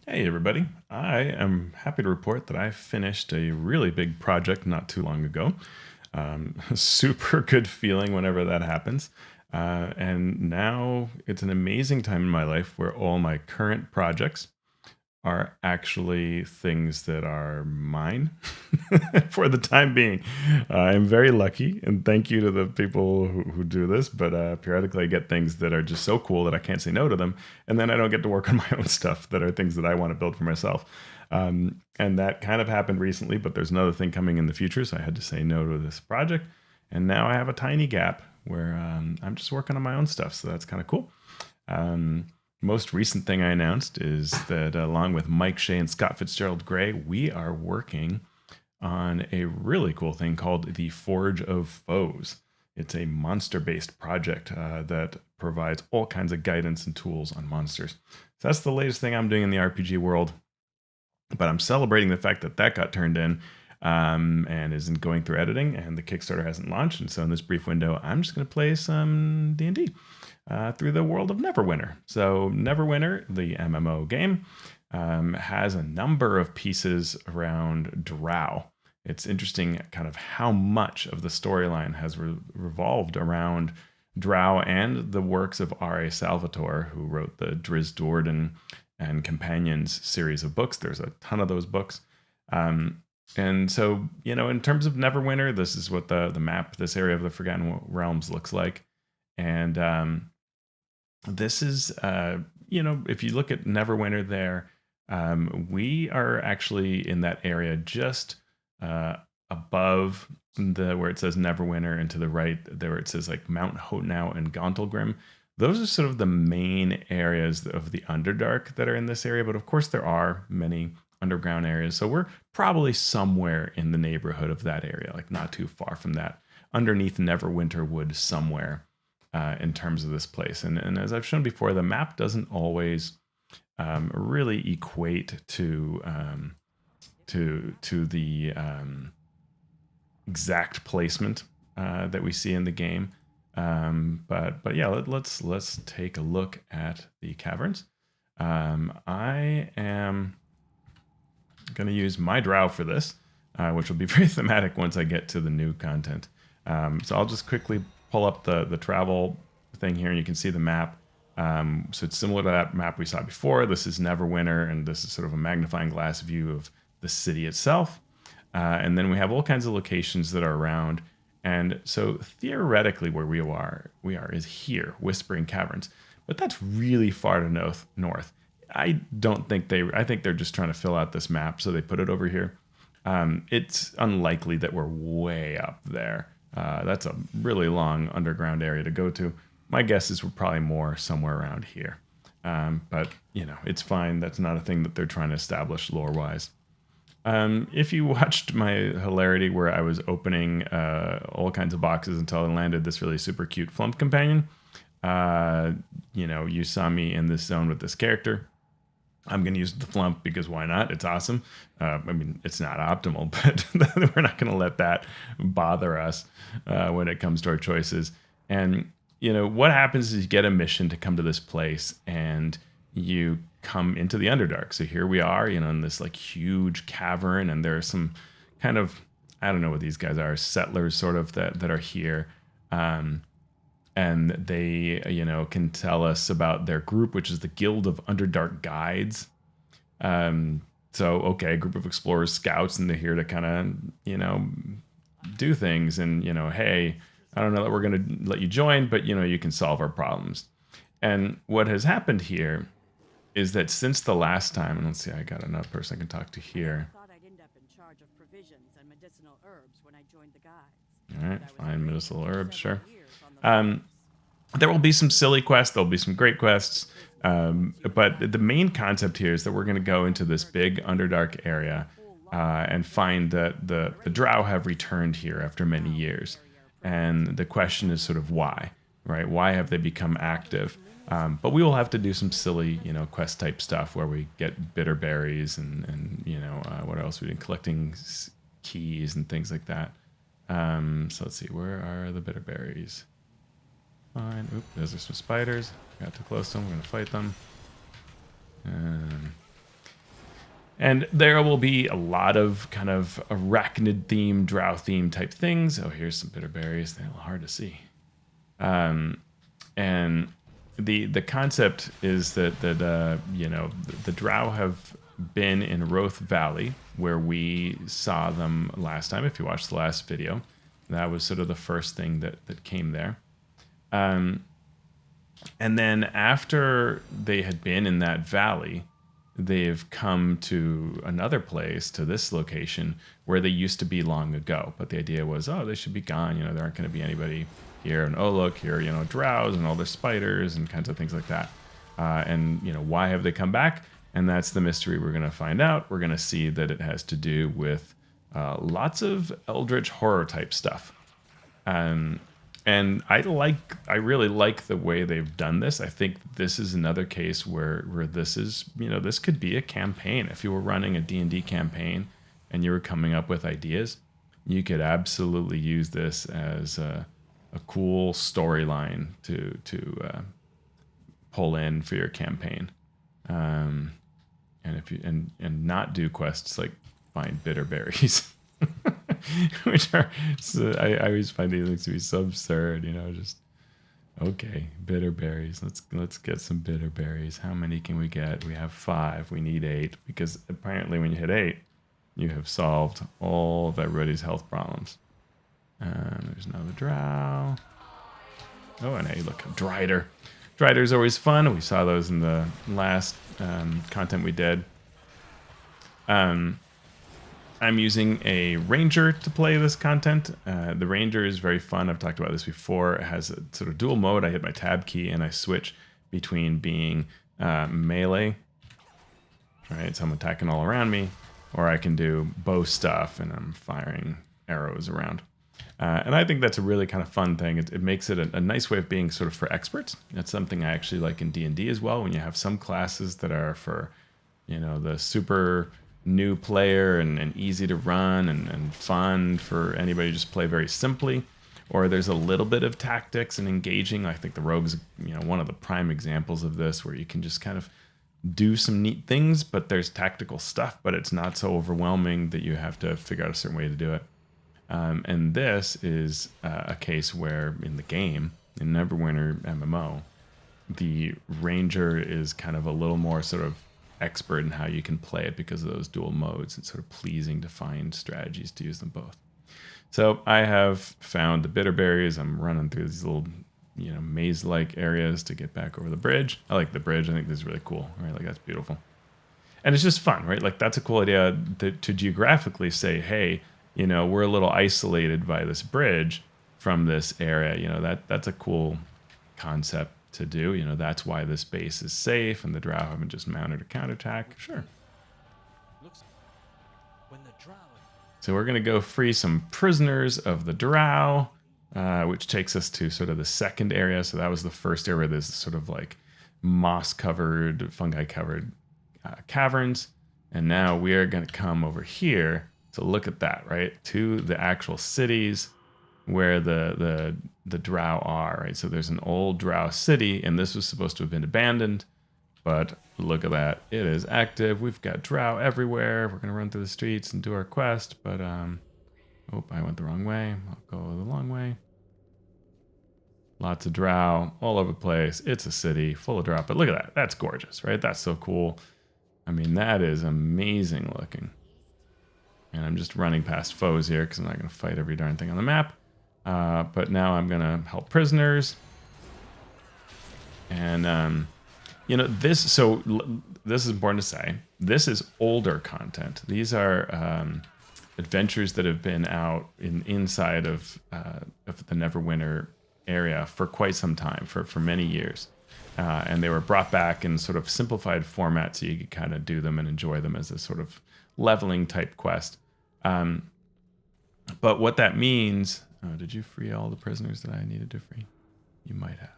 Hey everybody, I am happy to report that I finished a really big project not too long ago. Super good feeling whenever that happens. And now it's an amazing time in my life where all my current projects are actually things that are mine for the time being. I'm very lucky, and thank you to the people who do this. But periodically, I get things that are just so cool that I can't say no to them, and then I don't get to work on my own stuff that are things that I want to build for myself. And that kind of happened recently, but there's another thing coming in the future, so I had to say no to this project. And now I have a tiny gap where I'm just working on my own stuff, so that's kind of cool. Um, Most recent thing I announced is that along with Mike Shea and Scott Fitzgerald Gray, we are working on a really cool thing called the Forge of Foes. It's a monster based project that provides all kinds of guidance and tools on monsters. So that's the latest thing I'm doing in the RPG world. But I'm celebrating the fact that that got turned in and isn't going through editing, and the Kickstarter hasn't launched. And so in this brief window, I'm just going to play some D&D through the world of Neverwinter. So Neverwinter, the MMO game, has a number of pieces around Drow. It's interesting kind of how much of the storyline has revolved around Drow and the works of R.A. Salvatore, who wrote the Driz Do'Urden and Companions series of books. There's a ton of those books. And so, in terms of Neverwinter, this is what the map, this area of the Forgotten Realms looks like. And this is, if you look at Neverwinter there, we are actually in that area just above where it says Neverwinter, and to the right there it says like Mount Hotenow and Gauntlgrim. Those are sort of the main areas of the Underdark that are in this area, but of course there are many underground areas. So we're probably somewhere in the neighborhood of that area, like not too far from that, underneath Neverwinter Wood somewhere in terms of this place. And as I've shown before, the map doesn't always really equate to the exact placement that we see in the game. But yeah, let's take a look at the caverns. I am going to use my Drow for this, which will be very thematic once I get to the new content. So I'll just quickly pull up the travel thing here, and you can see the map. So it's similar to that map we saw before. This is Neverwinter, and this is sort of a magnifying glass view of the city itself. And then we have all kinds of locations that are around. And so theoretically, where we are is here, Whispering Caverns. But that's really far to north. I don't think I think they're just trying to fill out this map, so they put it over here. It's unlikely that we're way up there. That's a really long underground area to go to. My guess is we're probably more somewhere around here. But, it's fine. That's not a thing that they're trying to establish lore-wise. If you watched my hilarity where I was opening all kinds of boxes until I landed this really super cute Flump companion, you saw me in this zone with this character. I'm going to use the Flump because why not? It's awesome. It's not optimal, but we're not going to let that bother us when it comes to our choices. And, what happens is you get a mission to come to this place and you come into the Underdark. So here we are, in this like huge cavern, and there are some kind of, I don't know what these guys are, settlers sort of that are here. And they, can tell us about their group, which is the Guild of Underdark Guides. Okay, a group of explorers, scouts, and they're here to kind of, do things. And, hey, I don't know that we're going to let you join, but, you can solve our problems. And what has happened here is that since the last time, and let's see, I got another person I can talk to here. I thought I'd end up in charge of provisions and medicinal herbs when I joined the guides. All right, fine, medicinal herbs, sure. Years on the Um, there will be some silly quests. There'll be some great quests. But the main concept here is that we're going to go into this big Underdark area and find that the Drow have returned here after many years. And the question is sort of why, right? Why have they become active? But we will have to do some silly, quest type stuff where we get bitter berries and what else we did, collecting keys and things like that. So let's see, where are the bitter berries? Fine. Oop, those are some spiders. Got too close to them. We're gonna fight them. And there will be a lot of kind of arachnid theme, drow theme type things. Oh, here's some bitter berries. They're a little hard to see. And the concept is that the drow have been in Roth Valley, where we saw them last time. If you watched the last video, that was sort of the first thing that came there. And then after they had been in that valley, they've come to another place, to this location, where they used to be long ago. But the idea was, oh, they should be gone. There aren't going to be anybody here. And oh, look, here, drows and all their spiders and kinds of things like that. And why have they come back? And that's the mystery we're going to find out. We're going to see that it has to do with lots of eldritch horror type stuff. And I really like the way they've done this. I think this is another case where this is, this could be a campaign. If you were running a D&D campaign and you were coming up with ideas, you could absolutely use this as a cool storyline to pull in for your campaign. And if you and not do quests like find bitter berries. Which are, so I always find these things to be so absurd, just okay, bitter berries. Let's get some bitter berries. How many can we get? We have 5. We need 8, because apparently when you hit 8, you have solved all of everybody's health problems. There's another drow. Oh, and hey, look, a drider. Drider's always fun. We saw those in the last content we did. I'm using a ranger to play this content. The ranger is very fun. I've talked about this before. It has a sort of dual mode. I hit my tab key and I switch between being melee, right? So I'm attacking all around me, or I can do bow stuff and I'm firing arrows around. And I think that's a really kind of fun thing. It makes it a nice way of being sort of for experts. That's something I actually like in D&D as well, when you have some classes that are for, the super new player and easy to run and fun for anybody to just play very simply, or there's a little bit of tactics and engaging. I think the rogue's one of the prime examples of this, where you can just kind of do some neat things, but there's tactical stuff, but it's not so overwhelming that you have to figure out a certain way to do it. And this is a case where in the game, in Neverwinter MMO, the ranger is kind of a little more sort of expert in how you can play it because of those dual modes. It's sort of pleasing to find strategies to use them both. So I have found the bitter berries. I'm running through these little, maze-like areas to get back over the bridge. I like the bridge. I think this is really cool, right? Like, that's beautiful. And it's just fun, right? Like, that's a cool idea to geographically say, hey, we're a little isolated by this bridge from this area. That's a cool concept to do. That's why this base is safe and the drow haven't just mounted a counterattack. Sure. So we're going to go free some prisoners of the drow, which takes us to sort of the second area. So that was the first area. There's sort of like moss-covered, fungi-covered caverns. And now we are going to come over here to look at that, right? To the actual cities where the drow are, right? So there's an old drow city, and this was supposed to have been abandoned, but look at that. It is active. We've got drow everywhere. We're going to run through the streets and do our quest, but oh, I went the wrong way. I'll go the long way. Lots of drow all over the place. It's a city full of drow, but look at that. That's gorgeous, right? That's so cool. I mean, that is amazing looking. And I'm just running past foes here because I'm not going to fight every darn thing on the map. But now I'm going to help prisoners. And, this is important to say. This is older content. These are adventures that have been out inside of the Neverwinter area for quite some time, for many years. And they were brought back in sort of simplified format so you could kind of do them and enjoy them as a sort of leveling type quest. But what that means... Oh, did you free all the prisoners that I needed to free? You might have.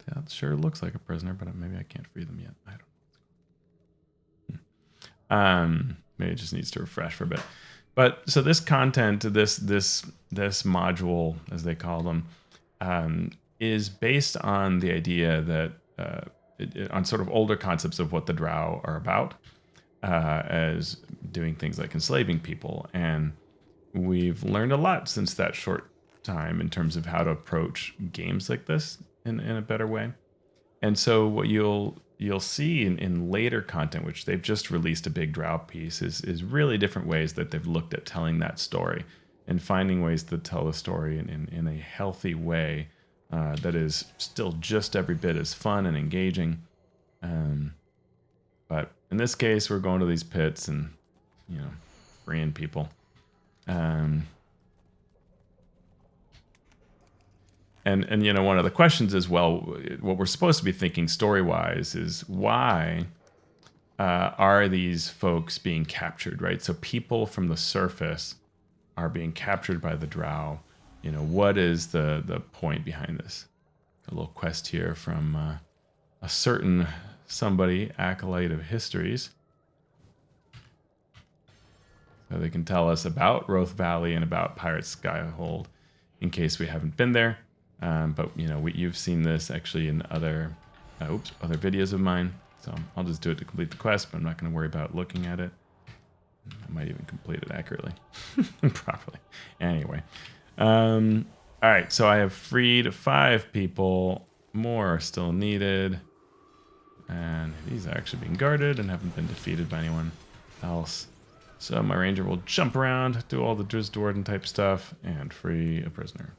That sure looks like a prisoner, but maybe I can't free them yet. I don't know. Maybe it just needs to refresh for a bit. But so this content, this module, as they call them, is based on the idea that on sort of older concepts of what the Drow are about, as doing things like enslaving people. And we've learned a lot since that short time in terms of how to approach games like this in a better way. And so what you'll see in later content, which they've just released a big Drow piece, is really different ways that they've looked at telling that story and finding ways to tell the story in a healthy way that is still just every bit as fun and engaging. But in this case, we're going to these pits and, freeing people. And one of the questions is, well, what we're supposed to be thinking story-wise is why are these folks being captured, right? So people from the surface are being captured by the Drow. What is the point behind this? A little quest here from a certain somebody, Acolyte of Histories. So they can tell us about Roth Valley and about Pirate Skyhold in case we haven't been there. But you've seen this actually in other videos of mine. So I'll just do it to complete the quest, but I'm not going to worry about looking at it. I might even complete it accurately, properly. Anyway, all right. So I have freed 5 people. More are still needed, and these are actually being guarded and haven't been defeated by anyone else. So my ranger will jump around, do all the Drisdwarden type stuff, and free a prisoner.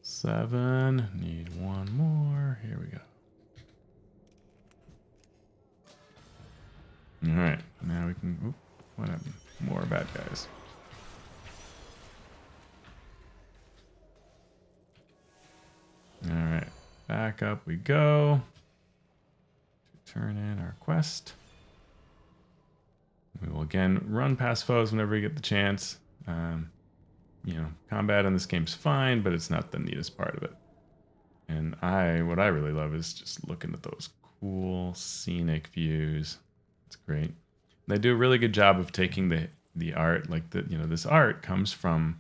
7. Need 1 more. Here we go. All right. Now we can... Oop, what happened? More bad guys. All right. Back up we go. To turn in our quest. We will again run past foes whenever we get the chance. Combat in this game's fine, but it's not the neatest part of it. And what I really love is just looking at those cool scenic views. It's great. They do a really good job of taking the art, like this art comes from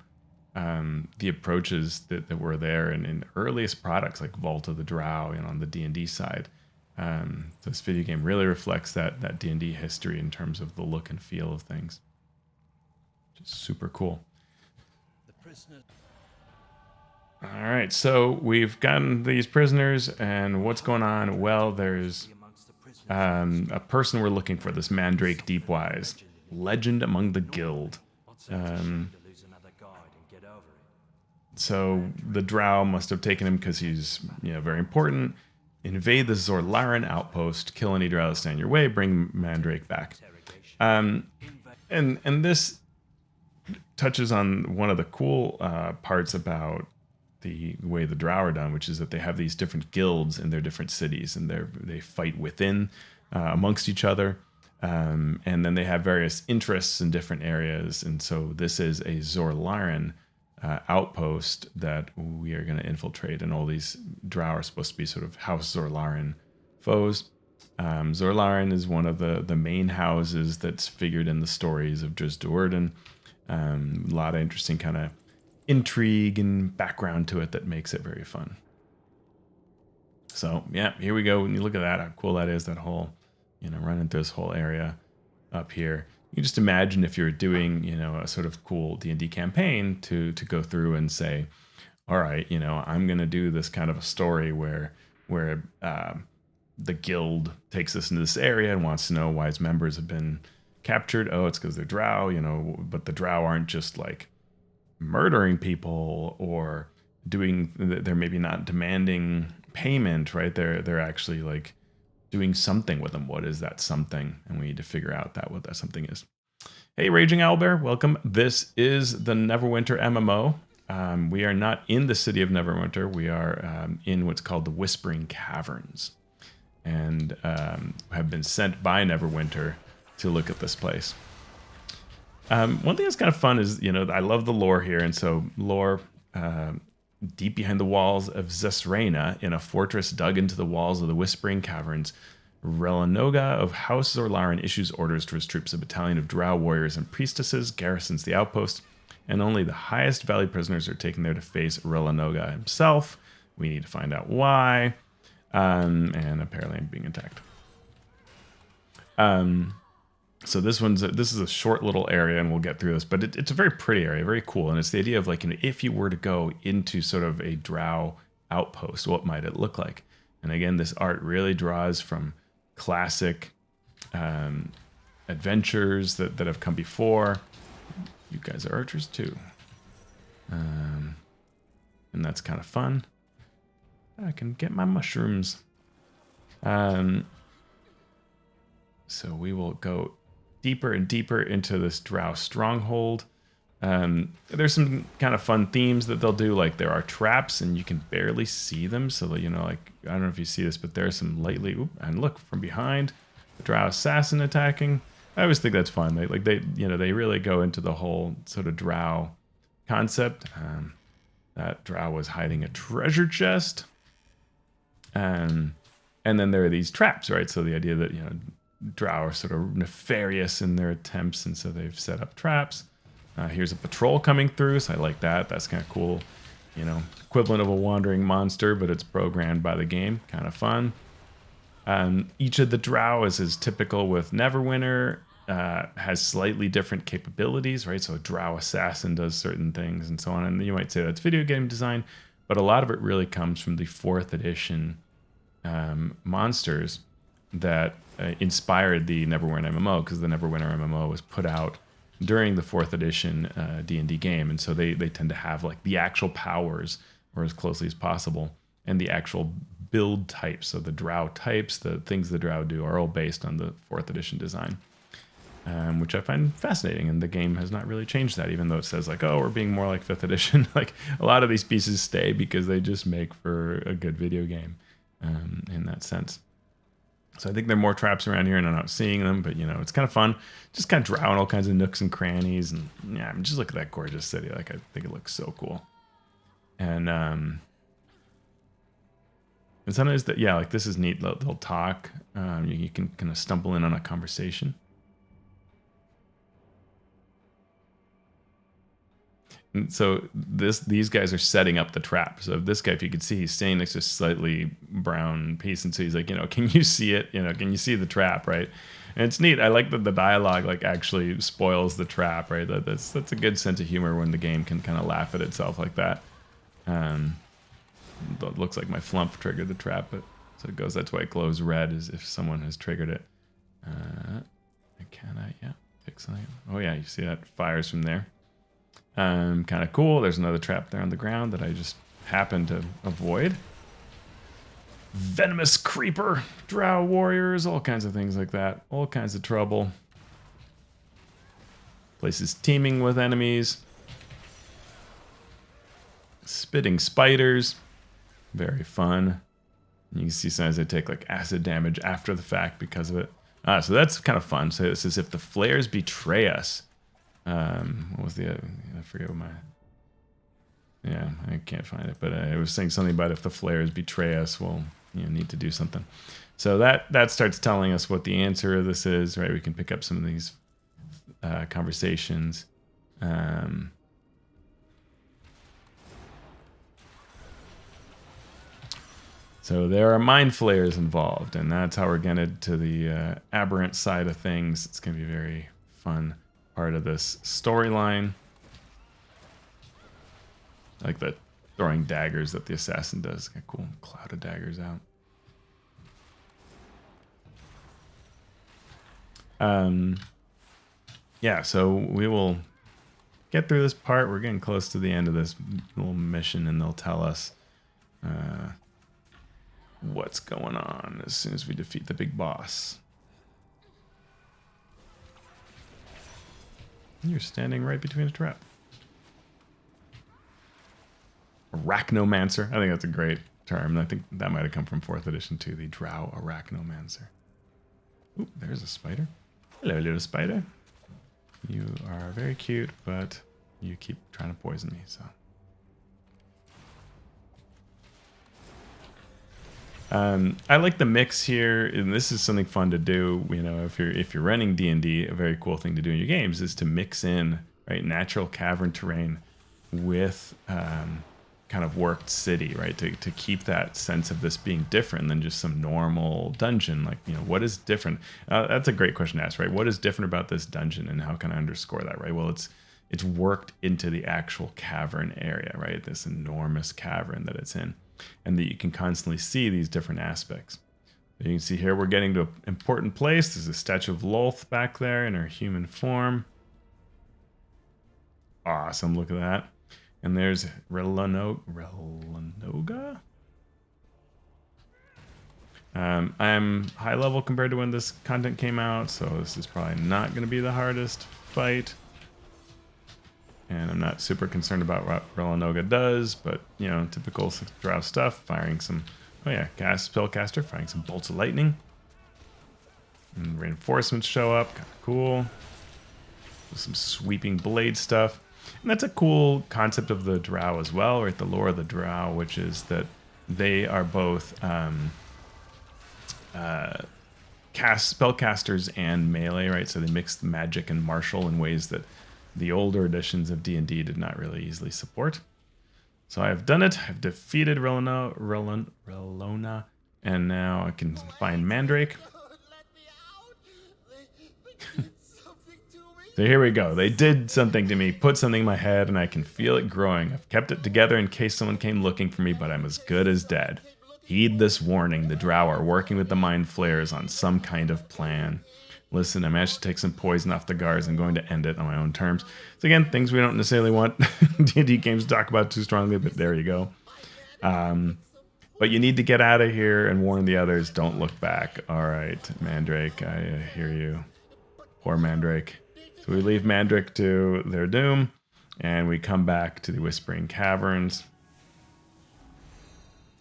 the approaches that were there in earliest products like Vault of the Drow, on the D&D side. This video game really reflects that D&D history in terms of the look and feel of things. Just super cool. All right, so we've gotten these prisoners, and what's going on? Well, there's a person we're looking for, this Mandrake Deepwise, legend among the guild. So the Drow must have taken him because he's very important. Invade the Xorlarrin Outpost, kill any Drow that stand in your way, bring Mandrake back. And this touches on one of the cool parts about the way the Drow are done, which is that they have these different guilds in their different cities, and they fight within amongst each other, and then they have various interests in different areas. And so this is a Xorlarrin outpost that we are going to infiltrate, and all these Drow are supposed to be sort of House Xorlarrin foes. Xorlarrin is one of the main houses that's figured in the stories of Drisdwarden. A lot of interesting kind of intrigue and background to it that makes it very fun. So yeah, here we go. When you look at that, how cool that is, that whole, running through this whole area up here. You just imagine if you're doing, a sort of cool D&D campaign to go through and say, all right, I'm going to do this kind of a story where the guild takes us into this area and wants to know why its members have been captured. Oh, it's because they're Drow, but the Drow aren't just like murdering people or they're maybe not demanding payment, right? They're actually like doing something with them. What is that something? And we need to figure out what that something is. Hey, Raging Owlbear, welcome. This is the Neverwinter MMO. We are not in the city of Neverwinter. We are in what's called the Whispering Caverns, and have been sent by Neverwinter to look at this place. One thing that's kind of fun is, I love the lore here. And so lore, deep behind the walls of Zesraena, in a fortress dug into the walls of the Whispering Caverns, Relanoga of House Xorlarrin issues orders to his troops. A battalion of Drow warriors and priestesses garrisons the outpost, and only the highest valued prisoners are taken there to face Relanoga himself. We need to find out why. And apparently I'm being attacked. So this is a short little area, and we'll get through this, but it's a very pretty area, very cool. And it's the idea of like, if you were to go into sort of a Drow outpost, what might it look like? And again, this art really draws from classic adventures that have come before. You guys are archers too. And that's kind of fun. I can get my mushrooms. So we will go deeper and deeper into this Drow stronghold. There's some kind of fun themes that they'll do, like there are traps and you can barely see them. So, like, I don't know if you see this, but there's some and look from behind, the Drow assassin attacking. I always think that's fun. They really go into the whole sort of Drow concept. That Drow was hiding a treasure chest. And then there are these traps, right? So the idea that, Drow are sort of nefarious in their attempts, and so they've set up traps. Here's a patrol coming through, so I like that. That's kind of cool. Equivalent of a wandering monster, but it's programmed by the game. Kind of fun. Each of the Drow is typical with Neverwinter, has slightly different capabilities, right? So a Drow assassin does certain things and so on. And you might say that's video game design, but a lot of it really comes from the 4th edition monsters that inspired the Neverwinter MMO, because the Neverwinter MMO was put out during the 4th edition D&D game, and so they tend to have like the actual powers, or as closely as possible, and the actual build types. So the Drow types, the things the Drow do, are all based on the 4th edition design, which I find fascinating. And the game has not really changed that, even though it says like, oh, we're being more like 5th edition. Like, a lot of these pieces stay because they just make for a good video game in that sense. So I think there are more traps around here, and I'm not seeing them, but it's kind of fun. Just kind of Drow in all kinds of nooks and crannies, and yeah, just look at that gorgeous city. Like, I think it looks so cool. And sometimes like this is neat. They'll talk. You can kind of stumble in on a conversation. And so these guys are setting up the trap. So this guy, if you could see, he's standing next to a slightly brown piece, and so he's like, can you see it? Can you see the trap, right? And it's neat. I like that the dialogue like actually spoils the trap, right? That's a good sense of humor when the game can kind of laugh at itself like that. It looks like my flump triggered the trap, but so it goes. That's why it glows red, as if someone has triggered it. Fix something. Oh yeah, you see that fires from there. Kind of cool. There's another trap there on the ground that I just happened to avoid. Venomous creeper, Drow warriors, all kinds of things like that. All kinds of trouble. Place is teeming with enemies. Spitting spiders. Very fun. You can see sometimes they take like acid damage after the fact because of it. So that's kind of fun. So it says if the Flayers betray us. What was I forget what I can't find it, but I was saying something about if the Flayers betray us, we'll need to do something. So that starts telling us what the answer of this is, right? We can pick up some of these conversations. So there are mind flayers involved, and that's how we're getting to the aberrant side of things. It's going to be very fun part of this storyline. I like the throwing daggers that the assassin does. Got a cool cloud of daggers out. So we will get through this part. We're getting close to the end of this little mission, and they'll tell us what's going on as soon as we defeat the big boss. You're standing right between a trap. Arachnomancer. I think that's a great term. I think that might have come from 4th edition too, the Drow Arachnomancer. Ooh, there's a spider. Hello, little spider. You are very cute, but you keep trying to poison me, so. I like the mix here, and this is something fun to do. If you're running D&D, a very cool thing to do in your games is to mix in natural cavern terrain with kind kind of worked city, right? To keep that sense of this being different than just some normal dungeon. Like, you know, what is different? That's a great question to ask, right? What is different about this dungeon, and how can I underscore that, right? Well, it's worked into the actual cavern area, right? This enormous cavern that it's in, and that you can constantly see these different aspects. You can see here we're getting to an important place. There's a statue of Lolth back there in her human form. Awesome, look at that. And there's Relanoga? I'm high level compared to when this content came out, so this is probably not going to be the hardest fight. And I'm not super concerned about what Relanoga does, but, you know, typical Drow stuff, firing some, oh yeah, spellcaster, firing some bolts of lightning. And reinforcements show up, kind of cool. Some sweeping blade stuff. And that's a cool concept of the Drow as well, right? The lore of the Drow, which is that they are both spellcasters and melee, right? So they mix magic and martial in ways that the older editions of D&D did not really easily support. So I have done it. I've defeated Relona, and now I can find Mandrake. So here we go. They did something to me, put something in my head, and I can feel it growing. I've kept it together in case someone came looking for me, but I'm as good as dead. Heed this warning. The Drow are working with the Mind Flayers on some kind of plan. Listen, I managed to take some poison off the guards. I'm going to end it on my own terms. So again, things we don't necessarily want D&D games to talk about too strongly, but there you go. But you need to get out of here and warn the others. Don't look back. All right, Mandrake, I hear you. Poor Mandrake. So we leave Mandrake to their doom, and we come back to the Whispering Caverns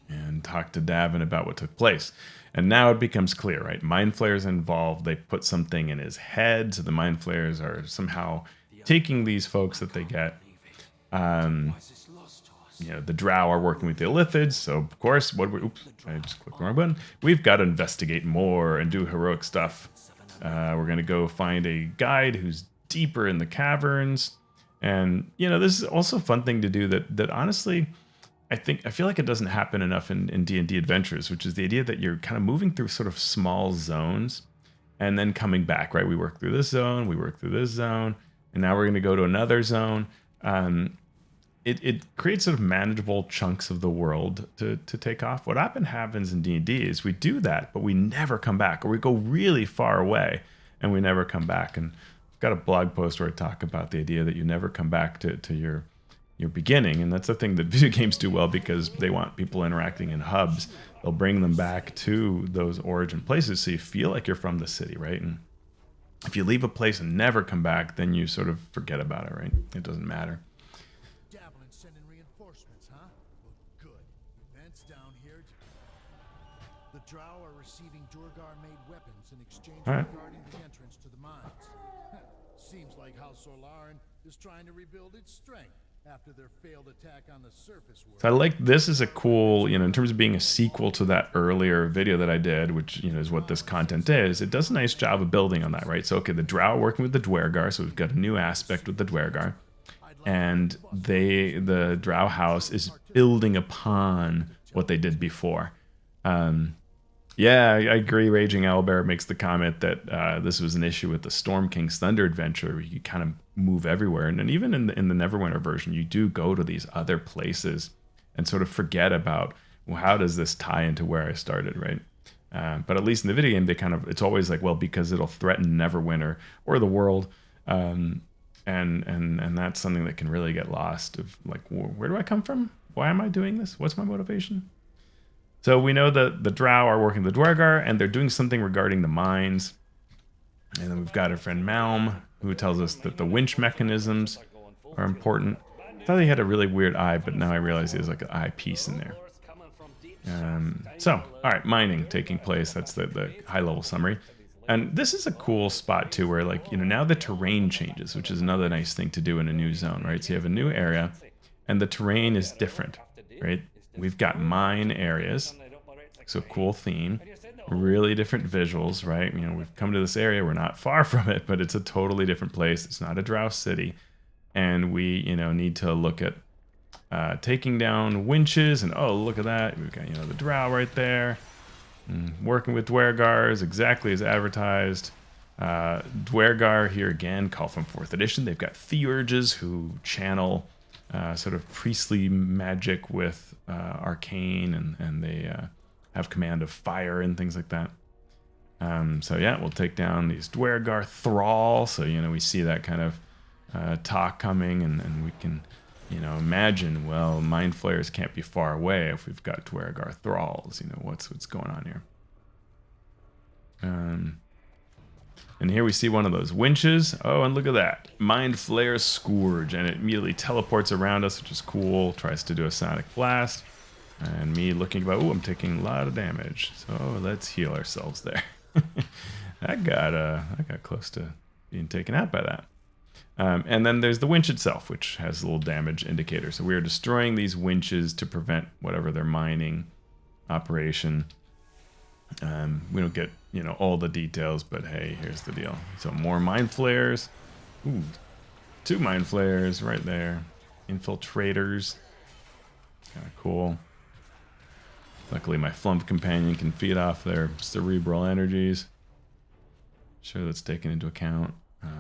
and talk to Davin about what took place. And now it becomes clear, right? Mind Flayers involved. They put something in his head, so the Mind Flayers are somehow taking these folks that they get. You know, the Drow are working with the Illithids, so of course, oops, I just clicked the wrong button. We've got to investigate more and do heroic stuff. We're going to go find a guide who's deeper in the caverns. And, you know, this is also a fun thing to do that honestly, I feel like it doesn't happen enough in D&D Adventures, which is the idea that you're kind of moving through sort of small zones and then coming back, right? We work through this zone, we work through this zone, and now we're going to go to another zone. It creates sort of manageable chunks of the world to take off. What often happens in D&D is we do that, but we never come back, or we go really far away and we never come back. And I've got a blog post where I talk about the idea that you never come back to your beginning. And that's the thing that video games do well, because they want people interacting in hubs. They'll bring them back to those origin places so you feel like you're from the city, right? And if you leave a place and never come back, then you sort of forget about it, right? It doesn't matter. Sending reinforcements, huh? Well, good. Events down here. The Drow are receiving Duergar-made weapons in exchange for guarding the entrance to the mines. Seems like how Xorlarrin is trying to rebuild its strength after their failed attack on the surface world. So I like this is a cool, you know, in terms of being a sequel to that earlier video that I did, which, you know, is what this content is. It does a nice job of building on that, right? So, okay, the Drow are working with the Duergar, so we've got a new aspect with the Duergar. And the Drow house is building upon what they did before. Yeah, I agree. Raging Owlbear makes the comment that this was an issue with the Storm King's Thunder adventure, where you kind of move everywhere. And even in the Neverwinter version, you do go to these other places and sort of forget about, well, how does this tie into where I started, right? But at least in the video game, it's always like, well, because it'll threaten Neverwinter or the world. And that's something that can really get lost of like, where do I come from? Why am I doing this? What's my motivation? So we know that the Drow are working the Duergar, and they're doing something regarding the mines. And then we've got our friend Malm, who tells us that the winch mechanisms are important. I thought he had a really weird eye, but now I realize there's like an eye piece in there. So, all right, mining taking place. That's the high-level summary. And this is a cool spot, too, where, like, you know, now the terrain changes, which is another nice thing to do in a new zone, right? So you have a new area, and the terrain is different, right? We've got mine areas, so cool theme, really different visuals, right? You know, we've come to this area, we're not far from it, but it's a totally different place. It's not a Drow city, and we, you know, need to look at taking down winches, and oh, look at that. We've got, the Drow right there. Working with Duergars, exactly as advertised. Duergar here again, call from 4th edition. They've got Theurges who channel sort of priestly magic with arcane, and they have command of fire and things like that. So yeah, we'll take down these Duergar Thrall. So, we see that kind of talk coming, and we can, imagine, well, Mind Flayers can't be far away if we've got Duergar Thralls. What's going on here? And here we see one of those winches. Oh, and look at that. Mind Flayer Scourge. And it immediately teleports around us, which is cool. Tries to do a sonic blast. And me looking about, oh, I'm taking a lot of damage. So let's heal ourselves there. I got close to being taken out by that. And then there's the winch itself, which has a little damage indicator. So we are destroying these winches to prevent whatever their mining operation. We don't get, all the details, but hey, here's the deal. So more Mind Flayers. Ooh, 2 Mind Flayers right there. Infiltrators. Kind of cool. Luckily, my Flump companion can feed off their cerebral energies. Sure, that's taken into account.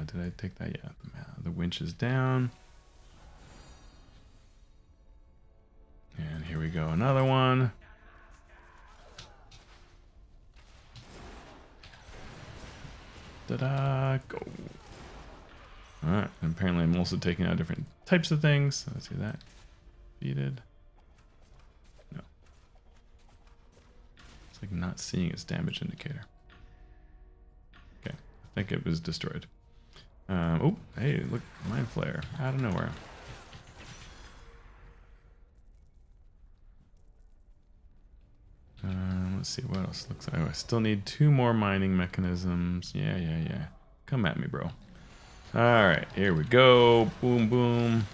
Did I take that? Yeah, the winch is down. And here we go, another one. Ta-da, go. Alright, and apparently I'm also taking out different types of things. So let's see that. Defeated. No. It's like not seeing its damage indicator. Okay, I think it was destroyed. Oh, hey, look, Mind Flayer out of nowhere. Let's see what else looks like. Oh, I still need 2 more mining mechanisms. Yeah. Come at me, bro. All right, here we go. Boom, boom.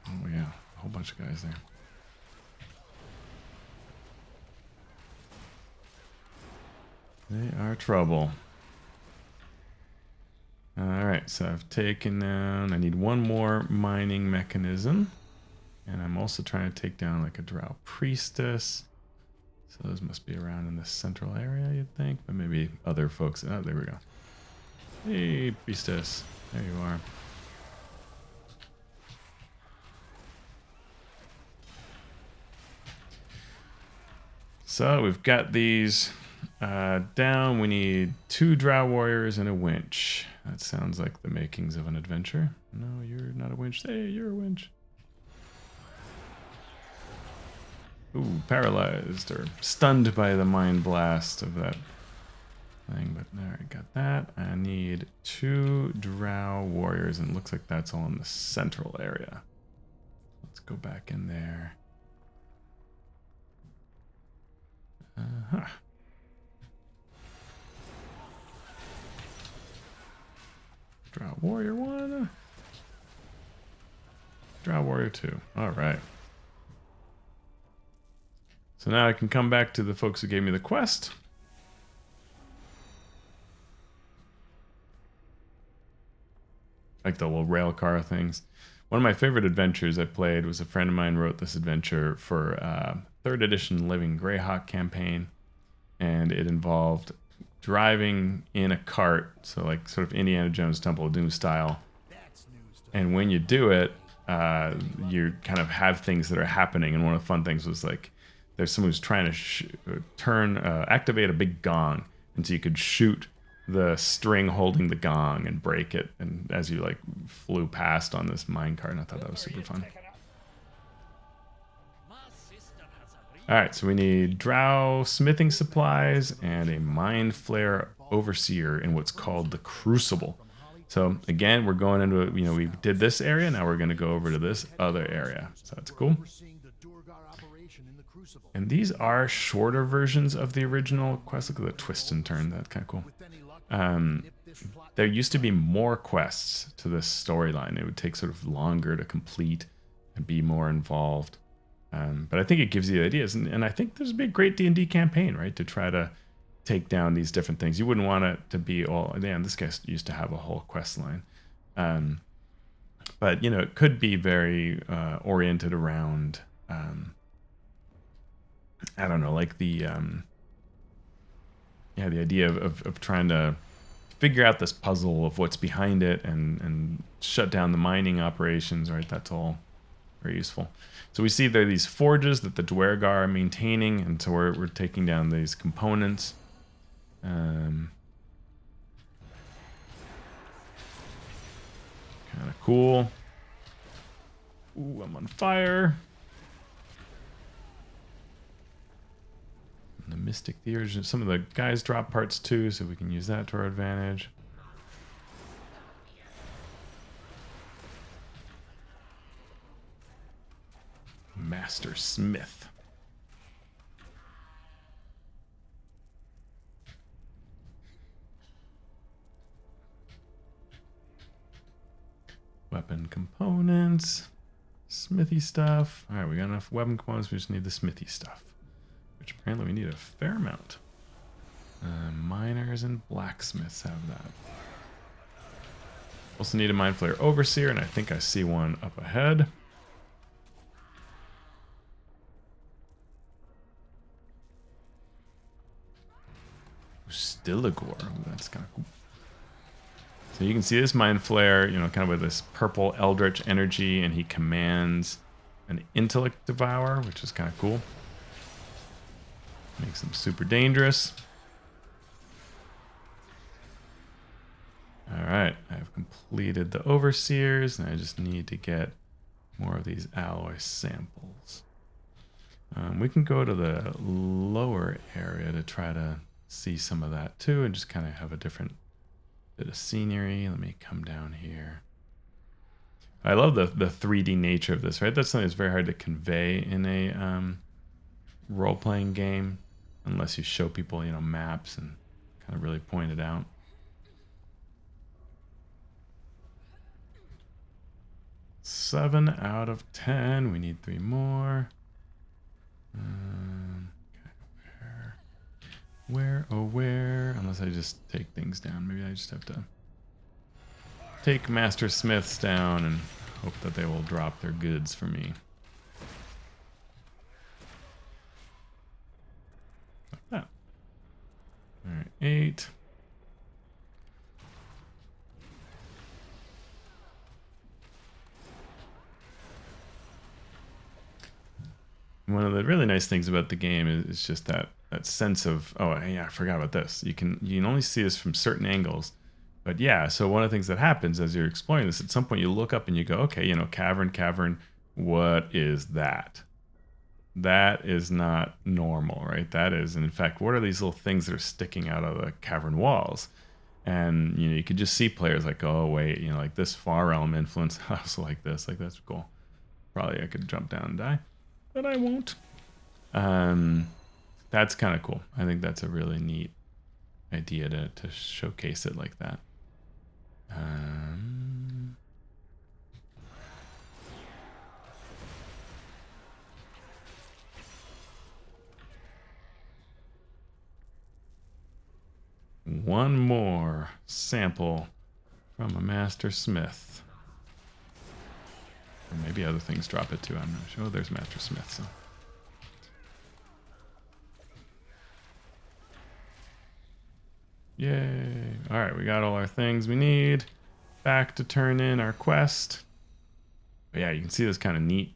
Oh, yeah, a whole bunch of guys there. They are trouble. Alright, so I've taken down... I need 1 more mining mechanism. And I'm also trying to take down like a Drow Priestess. So those must be around in this central area, you'd think. But maybe other folks... Oh, there we go. Hey, Priestess. There you are. So we've got these... down, we need 2 Drow warriors and a winch. That sounds like the makings of an adventure. No, you're not a winch. Hey, you're a winch. Ooh, paralyzed or stunned by the mind blast of that thing. But there, I got that. I need 2 Drow warriors, and it looks like that's all in the central area. Let's go back in there. Uh-huh. Drow Warrior 1. Drow Warrior 2. Alright. So now I can come back to the folks who gave me the quest. Like the little rail car things. One of my favorite adventures I played was a friend of mine wrote this adventure for 3rd edition Living Greyhawk campaign. And it involved driving in a cart, so like sort of Indiana Jones Temple of Doom style. And when you do it, you kind of have things that are happening. And one of the fun things was like, there's someone who's trying to activate a big gong, and so you could shoot the string holding the gong and break it. And as you like flew past on this minecart, and I thought that was super fun. All right, so we need Drow smithing supplies and a Mind Flayer overseer in what's called the Crucible. So again, we're going into, we did this area, now we're going to go over to this other area. So that's cool. And these are shorter versions of the original quest. Look at the twist and turn, that's kind of cool. There used to be more quests to this storyline. It would take sort of longer to complete and be more involved. But I think it gives you ideas, and I think there's a great D&D campaign, right, to try to take down these different things. You wouldn't want it to be all, damn, this guy used to have a whole quest line. But, it could be very oriented around, I don't know, like the idea of trying to figure out this puzzle of what's behind it and shut down the mining operations, right? That's all very useful. So we see there are these forges that the Duergar are maintaining, and so we're taking down these components. Kind of cool. Ooh, I'm on fire. And the Mystic Theurge. Some of the guys drop parts too, so we can use that to our advantage. Master Smith. Weapon components. Smithy stuff. Alright, we got enough weapon components. We just need the smithy stuff, which apparently we need a fair amount. Miners and blacksmiths have that. Also need a Mind Flayer Overseer, and I think I see one up ahead. Stilligor. That's kind of cool. So you can see this Mind Flayer, kind of with this purple Eldritch energy, and he commands an Intellect Devour, which is kind of cool. Makes him super dangerous. Alright, I've completed the Overseers, and I just need to get more of these alloy samples. We can go to the lower area to try to see some of that too, and just kind of have a different bit of scenery. Let me come down here. I love the 3D nature of this, right? That's something that's very hard to convey in a role-playing game, unless you show people, maps and kind of really point it out. Seven out of 10. We need 3 more. Where, oh where? Unless I just take things down. Maybe I just have to take Master Smiths down and hope that they will drop their goods for me. Like that. Alright, 8. One of the really nice things about the game is just that sense of, oh yeah, I forgot about this. You can only see this from certain angles. But yeah, so one of the things that happens as you're exploring this, at some point you look up and you go, okay, cavern, what is that? That is not normal, right? That is, and in fact, what are these little things that are sticking out of the cavern walls? And you could just see players like, oh wait, like this Far Realm influence, I also like this, like that's cool. Probably I could jump down and die, but I won't. That's kind of cool. I think that's a really neat idea to showcase it like that. One more sample from a Master Smith. Or maybe other things drop it too. I'm not sure. Oh, there's Master Smith. So. Yay. Alright, we got all our things we need. Back to turn in our quest. But yeah, you can see this kind of neat,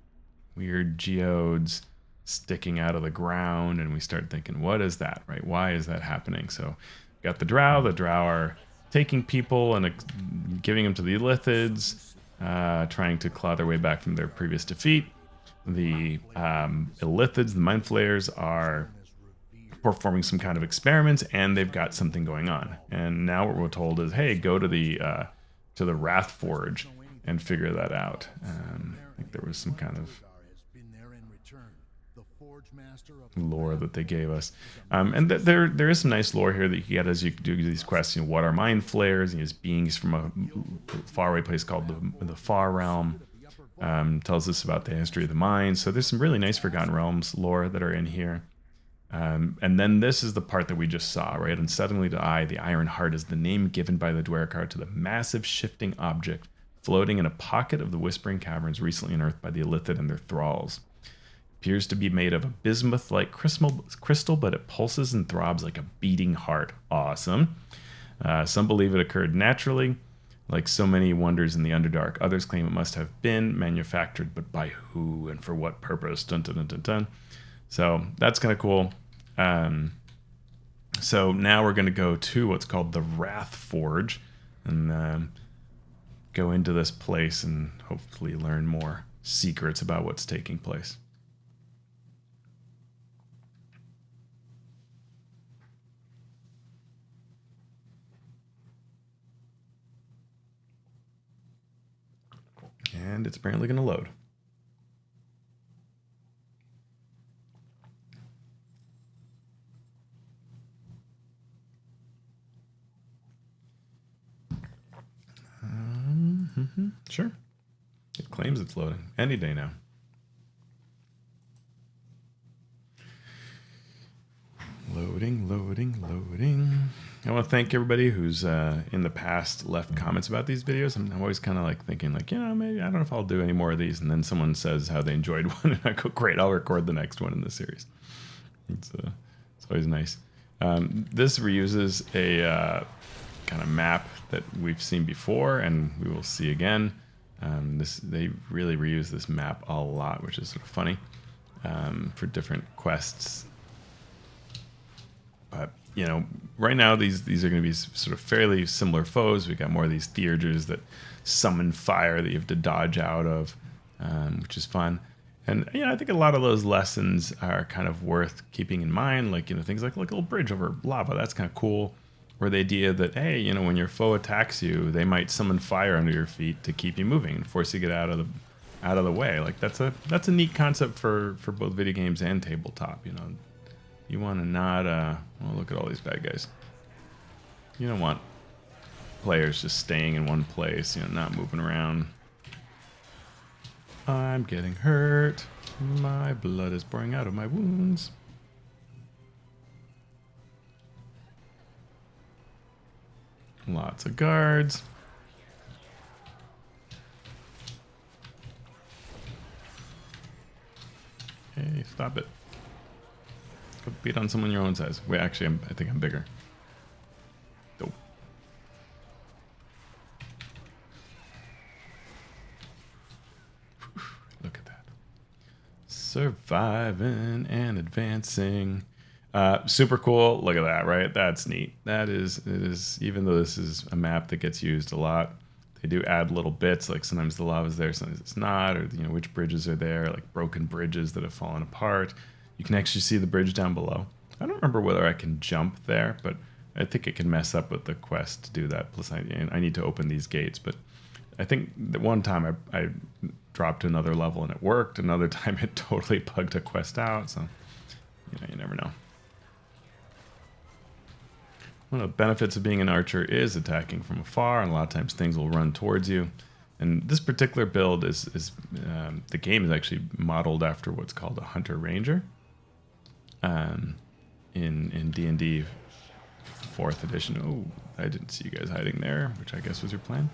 weird geodes sticking out of the ground, and we start thinking, what is that, right? Why is that happening? So we got the Drow. The Drow are taking people and giving them to the Illithids, trying to claw their way back from their previous defeat. The Illithids, the Mind Flayers, are performing some kind of experiments, and they've got something going on. And now what we're told is, hey, go to the Wrathforge and figure that out. I think there was some kind of lore that they gave us. And there is some nice lore here that you get as you do these quests. What are Mind Flayers? These beings from a faraway place called the Far Realm. Tells us about the history of the mines. So there's some really nice Forgotten Realms lore that are in here. And then this is the part that we just saw, right? Unsettlingly to eye, the Iron Heart is the name given by the Duergar to the massive shifting object floating in a pocket of the Whispering Caverns recently unearthed by the Illithid and their thralls. Appears to be made of a bismuth-like crystal, but it pulses and throbs like a beating heart. Awesome. Some believe it occurred naturally, like so many wonders in the Underdark. Others claim it must have been manufactured, but by who and for what purpose? Dun, dun, dun, dun, dun. So that's kind of cool. So now we're going to go to what's called the Wrathforge and go into this place and hopefully learn more secrets about what's taking place. And it's apparently going to load. Sure. It claims it's loading any day now. Loading. I want to thank everybody who's in the past left comments about these videos. I'm always kind of like thinking like, maybe I don't know if I'll do any more of these. And then someone says how they enjoyed one and I go, great, I'll record the next one in the series. It's always nice. This reuses a kind of map that we've seen before and we will see again. They really reuse this map a lot, which is sort of funny for different quests. But right now these are going to be sort of fairly similar foes. We got more of these Theurgers that summon fire that you have to dodge out of, which is fun. And I think a lot of those lessons are kind of worth keeping in mind, like things like a little bridge over lava. That's kind of cool. Or the idea that, hey, when your foe attacks you, they might summon fire under your feet to keep you moving and force you to get out of the way. Like that's a neat concept for both video games and tabletop. You want to not look at all these bad guys. You don't want players just staying in one place, not moving around. I'm getting hurt. My blood is pouring out of my wounds. Lots of guards. Hey, stop it. Go beat on someone your own size. Wait, actually, I think I'm bigger. Dope. Look at that. Surviving and advancing. Super cool. Look at that, right? That's neat. It is, even though this is a map that gets used a lot, they do add little bits, like sometimes the lava's there, sometimes it's not, or which bridges are there, like broken bridges that have fallen apart. You can actually see the bridge down below. I don't remember whether I can jump there, but I think it can mess up with the quest to do that. Plus, I need to open these gates, but I think that one time I dropped to another level and it worked. Another time it totally bugged a quest out, so you never know. One of the benefits of being an archer is attacking from afar, and a lot of times things will run towards you. And this particular build is the game is actually modeled after what's called a hunter ranger. In D&D 4th edition. Oh, I didn't see you guys hiding there, which I guess was your plan.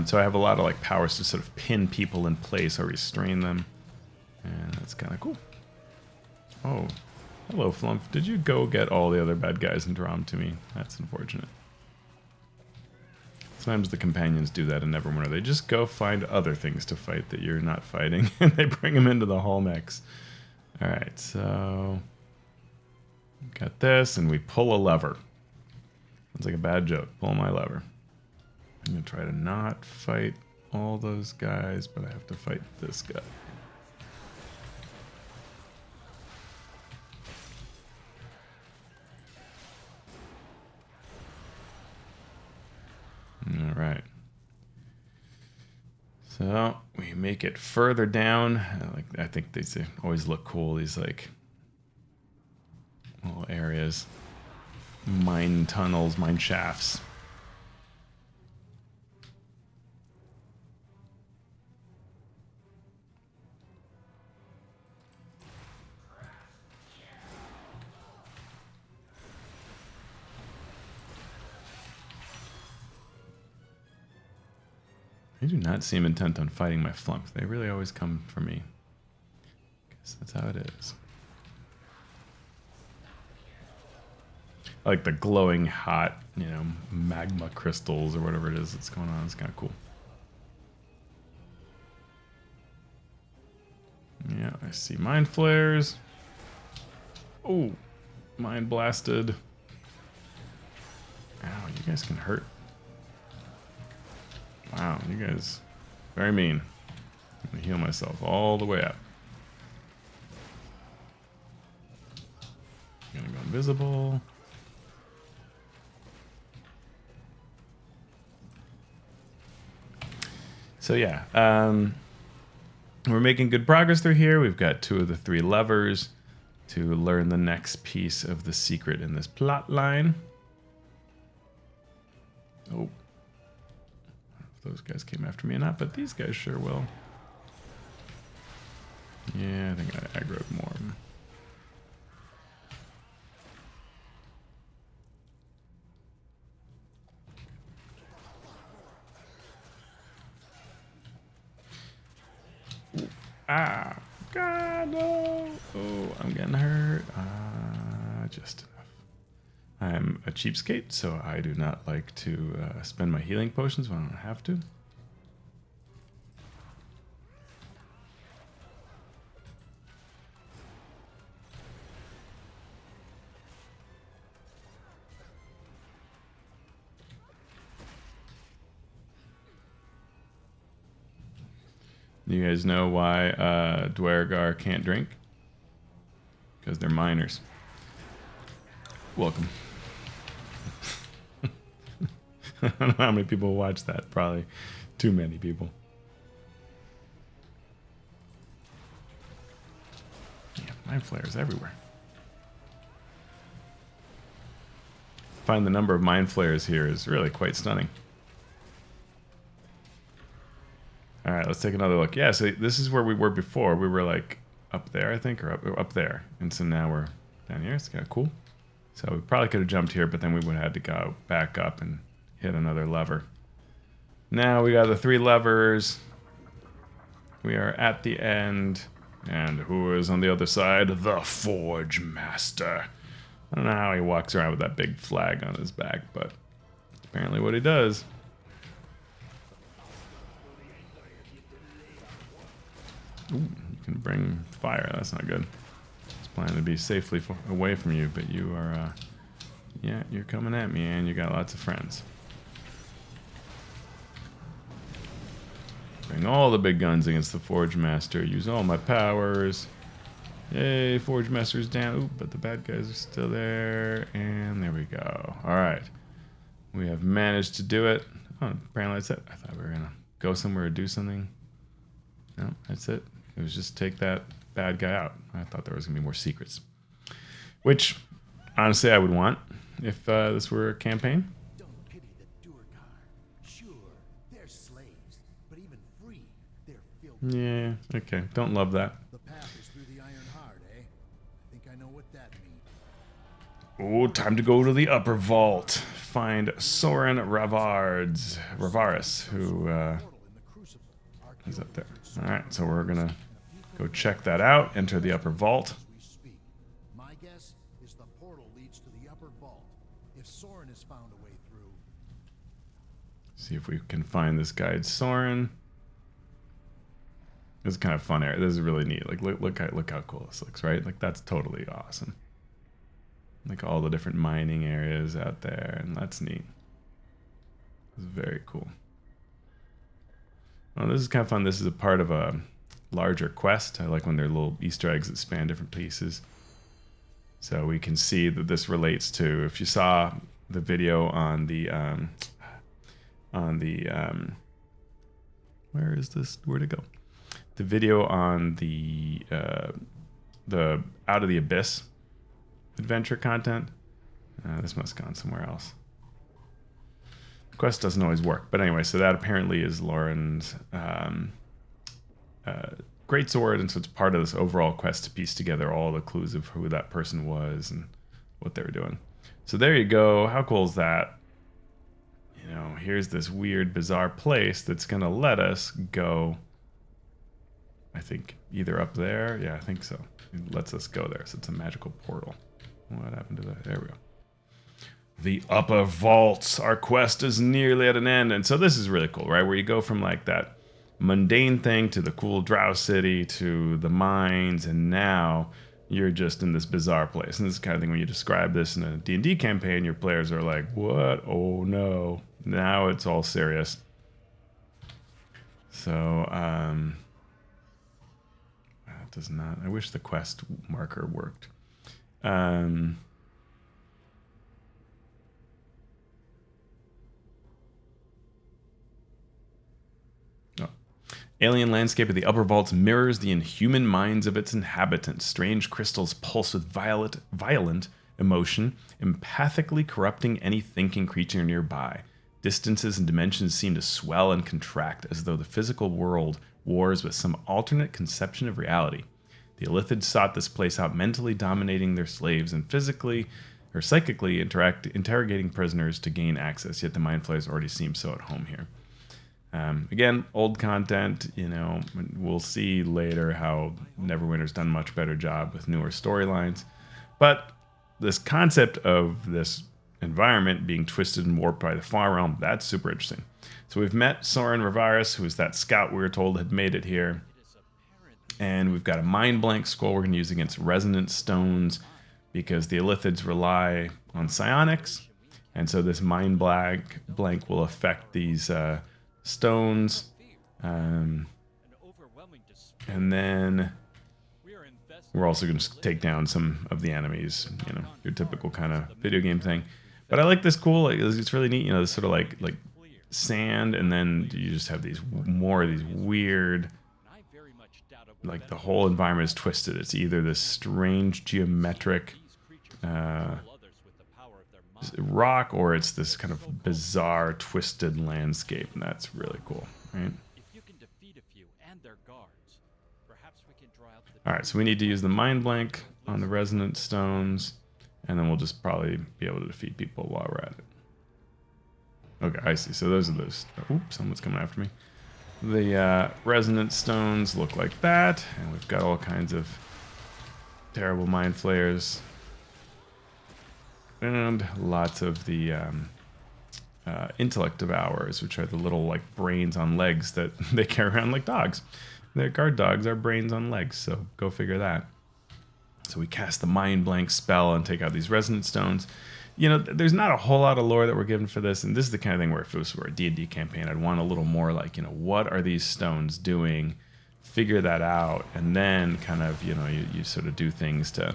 So I have a lot of powers to sort of pin people in place or restrain them, and that's kind of cool. Oh. Hello, Flump. Did you go get all the other bad guys and draw them to me? That's unfortunate. Sometimes the companions do that in Neverwinter. They just go find other things to fight that you're not fighting, and they bring them into the whole mix. Alright, so... got this, and we pull a lever. Sounds like a bad joke. Pull my lever. I'm going to try to not fight all those guys, but I have to fight this guy. All right. So we make it further down. I think these always look cool. These little areas, mine tunnels, mine shafts. They do not seem intent on fighting my flump. They really always come for me. Guess that's how it is. I like the glowing hot, you know, magma crystals or whatever it is that's going on. It's kind of cool. Yeah, I see mind flares. Oh, mind blasted. Ow, you guys can hurt. Wow, you guys very mean. I'm gonna heal myself all the way up. Gonna go invisible. So yeah, we're making good progress through here. We've got 2 of the 3 levers to learn the next piece of the secret in this plot line. Oh. If those guys came after me or not, but these guys sure will. Yeah, I think I aggroed more of them. Ah, God, no. Oh, I'm getting hurt. Just enough. I'm a cheapskate, so I do not like to spend my healing potions when I don't have to. You guys know why Duergar can't drink? Because they're minors. Welcome. I don't know how many people watch that. Probably too many people. Yeah, mind flares everywhere. Find the number of mind flares here is really quite stunning. All right, let's take another look. Yeah, so this is where we were before. We were like up there, I think, or up there. And so now we're down here. It's kind of cool. So we probably could have jumped here, but then we would have had to go back up and hit another lever. Now we got the 3 levers. We are at the end. And who is on the other side? The Forge Master. I don't know how he walks around with that big flag on his back, but apparently what he does. Ooh, you can bring fire. That's not good. It's planning to be safely away from you, but you are, yeah, you're coming at me, and you got lots of friends. Bring all the big guns against the Forge Master. Use all my powers. Yay, Forge Master's down. Ooh, but the bad guys are still there, and there we go. All right, we have managed to do it. Oh, apparently that's it. I thought we were gonna go somewhere or do something. No, that's it. It was just take that bad guy out. I thought there was going to be more secrets. Which, honestly, I would want if this were a campaign. Don't pity the Duergar. Sure, they're slaves, but even free, they're filthy. Yeah, okay. Don't love that. The path is through the Iron Heart, eh? I think I know what that means. Oh, time to go to the upper vault. Find Soren Ravaris, who is up there. All right, so we're going to go check that out. Enter the upper vault. My guess is the portal leads to the upper vault. If Soren has found a way through. See if we can find this guide, Soren. This is kind of fun area. This is really neat. Like, look how cool this looks, right? Like, that's totally awesome. Like all the different mining areas out there, and that's neat. It's very cool. Well, this is kind of fun. This is a part of a larger quest. I like when there are little Easter eggs that span different pieces. So we can see that this relates to, if you saw the video on the, where is this? Where'd it go? The video on the Out of the Abyss adventure content. This must have gone somewhere else. Quest doesn't always work, but anyway, so that apparently is Lauren's greatsword, and so it's part of this overall quest to piece together all the clues of who that person was and what they were doing. So there you go. How cool is that? you know, here's this weird, bizarre place that's going to let us go, I think, either up there. Yeah, I think so. It lets us go there, so it's a magical portal. What happened to that? There we go. The upper vaults. Our quest is nearly at an end. And so this is really cool, right? Where you go from like that mundane thing to the cool Drow city to the mines, and now you're just in this bizarre place. And this is the kind of thing when you describe this in a D&D campaign, your players are like, what? Oh no. Now it's all serious. So, that does not... I wish the quest marker worked. Alien landscape of the upper vaults mirrors the inhuman minds of its inhabitants. Strange crystals pulse with violent emotion, empathically corrupting any thinking creature nearby. Distances and dimensions seem to swell and contract as though the physical world wars with some alternate conception of reality. The Illithids sought this place out, mentally dominating their slaves and physically or psychically interrogating prisoners to gain access, yet the Mind Flayers already seem so at home here. Again, old content, you know, we'll see later how Neverwinter's done a much better job with newer storylines. But this concept of this environment being twisted and warped by the Far Realm, that's super interesting. So we've met Soren Revirus, who is that scout we were told had made it here. And we've got a Mind Blank scroll we're going to use against Resonant Stones because the Illithids rely on psionics. And so this Mind Blank will affect these... stones, and then we're also going to take down some of the enemies, you know, your typical kind of video game thing. But I like this cool, like, it's really neat, you know, this sort of like sand, and then you just have these more of these weird, like the whole environment is twisted. It's either this strange geometric rock, or it's this kind of bizarre twisted landscape, and that's really cool, right? All right, so we need to use the Mind Blank on the Resonant Stones, and then we'll just probably be able to defeat people while we're at it. Okay, I see. So those are those. Oops, someone's coming after me. The Resonant Stones look like that, and we've got all kinds of terrible Mind Flayers. And lots of the intellect devourers, which are the little like brains on legs that they carry around like dogs. They're guard dogs, are brains on legs, so go figure that. So we cast the Mind Blank spell and take out these Resonant Stones. You know, there's not a whole lot of lore that we're given for this, and this is the kind of thing where if it was for a D&D campaign, I'd want a little more like, you know, what are these stones doing? Figure that out, and then kind of, you know, you sort of do things to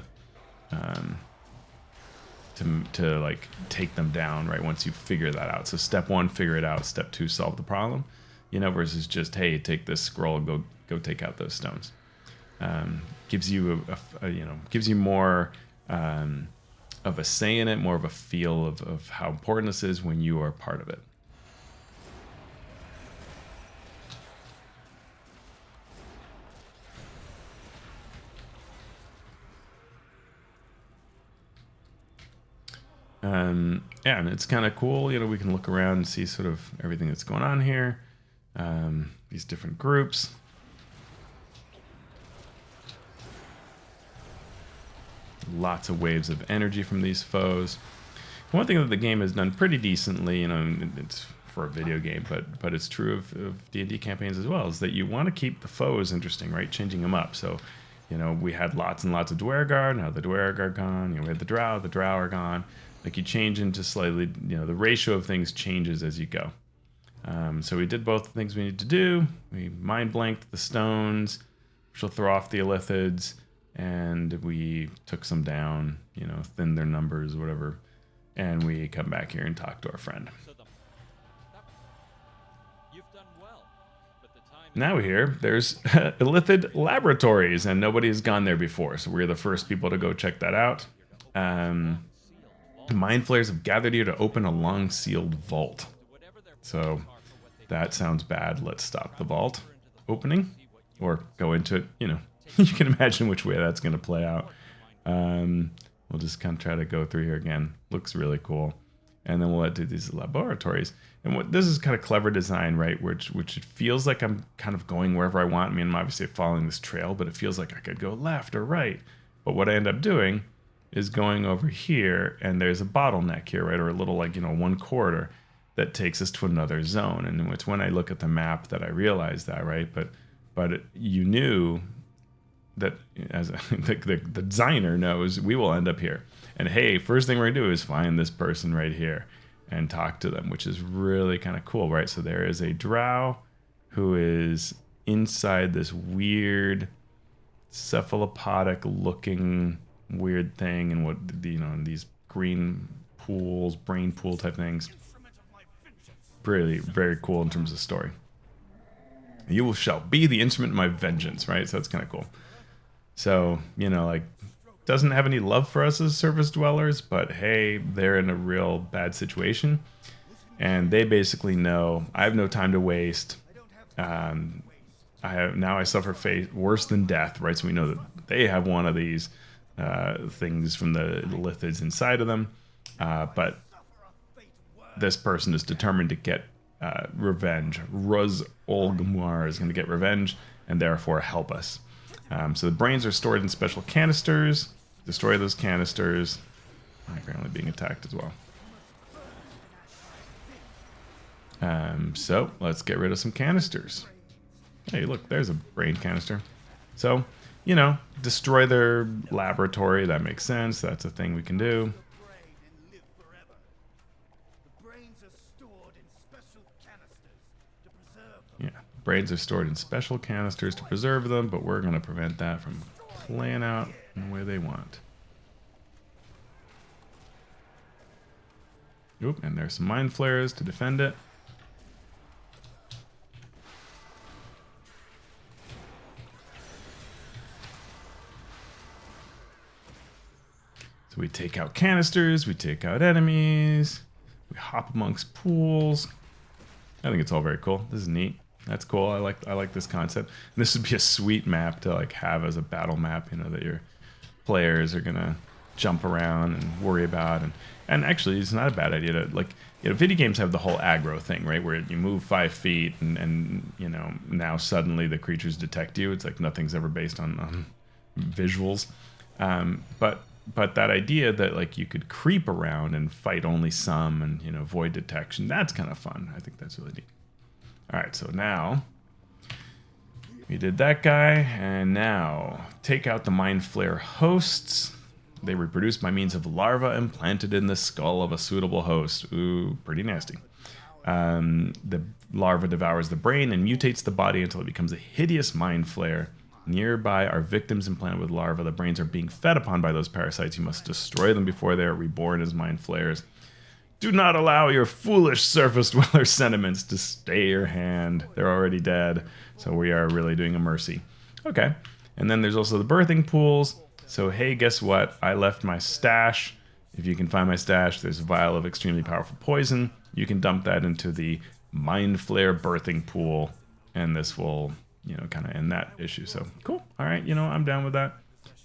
like take them down, right? Once you figure that out. So step 1, figure it out. Step 2, solve the problem. You know, versus just, hey, take this scroll, go take out those stones. Gives you gives you more of a say in it, more of a feel of how important this is when you are part of it. Yeah, and it's kind of cool. You know, we can look around and see sort of everything that's going on here. These different groups. Lots of waves of energy from these foes. One thing that the game has done pretty decently, you know, it's for a video game, but it's true of D&D campaigns as well, is that you want to keep the foes interesting, right? Changing them up. So, you know, we had lots and lots of Duergar. Now the Duergar are gone. You know, we had the Drow are gone. Like you change into slightly, you know, the ratio of things changes as you go. So we did both the things we need to do. We Mind Blanked the stones, which will throw off the Illithids, and we took some down, you know, thinned their numbers, whatever. And we come back here and talk to our friend. Now we're here. There's Illithid Laboratories, and nobody has gone there before, so we're the first people to go check that out. Mind Flayers have gathered here to open a long-sealed vault. So that sounds bad. Let's stop the vault opening, or go into it. You know, you can imagine which way that's going to play out. We'll just kind of try to go through here again. Looks really cool. and then we'll head to these laboratories. And what this is kind of clever design, right? Which it feels like I'm kind of going wherever I want. I mean, I'm obviously following this trail, but it feels like I could go left or right. But what I end up doing is going over here, and there's a bottleneck here, right? Or a little, like, you know, one corridor that takes us to another zone. And it's when I look at the map that I realize that, right? But you knew that, as the designer knows, we will end up here. And hey, first thing we're gonna do is find this person right here and talk to them, which is really kind of cool, right? So there is a Drow who is inside this weird cephalopodic looking weird thing, and what, you know, these green pools, brain pool type things. Really very cool in terms of story. You shall be the instrument of my vengeance, right? So that's kind of cool. So, you know, like, doesn't have any love for us as surface dwellers, but hey, they're in a real bad situation, and they basically know I have no time to waste. I suffer fate worse than death, right? So we know that they have one of these things from the Illithids inside of them, but this person is determined to get revenge. Ruz Olgmar is going to get revenge and therefore help us. So the brains are stored in special canisters. Destroy those canisters. I'm apparently being attacked as well. So let's get rid of some canisters. Hey, look, there's a brain canister. So, you know, destroy their laboratory. That makes sense. That's a thing we can do. Yeah, brains are stored in special canisters to preserve them, but we're going to prevent that from playing out in the way they want. Oop, and there's some mind flayers to defend it. So we take out canisters, we take out enemies, we hop amongst pools. I think it's all very cool. This is neat. That's cool. I like this concept. And this would be a sweet map to like have as a battle map, you know, that your players are gonna jump around and worry about. And actually, it's not a bad idea to, like, you know, video games have the whole aggro thing, right? Where you move 5 feet and you know, now suddenly the creatures detect you. It's like nothing's ever based on visuals. But that idea that like you could creep around and fight only some and, you know, avoid detection, that's kind of fun. I think that's really neat. All right, so now we did that guy, and now take out the Mind Flayer hosts. They reproduce by means of larvae implanted in the skull of a suitable host. Ooh, pretty nasty. The larva devours the brain and mutates the body until it becomes a hideous Mind Flayer. Nearby are victims implanted with larvae. The brains are being fed upon by those parasites. You must destroy them before they are reborn as Mind Flayers. Do not allow your foolish surface dweller sentiments to stay your hand. They're already dead, so we are really doing a mercy. Okay, and then there's also the birthing pools. So hey, guess what? I left my stash. If you can find my stash, there's a vial of extremely powerful poison. You can dump that into the Mind Flayer birthing pool, and this will, you know, kind of end that issue. So cool. All right, you know, I'm down with that.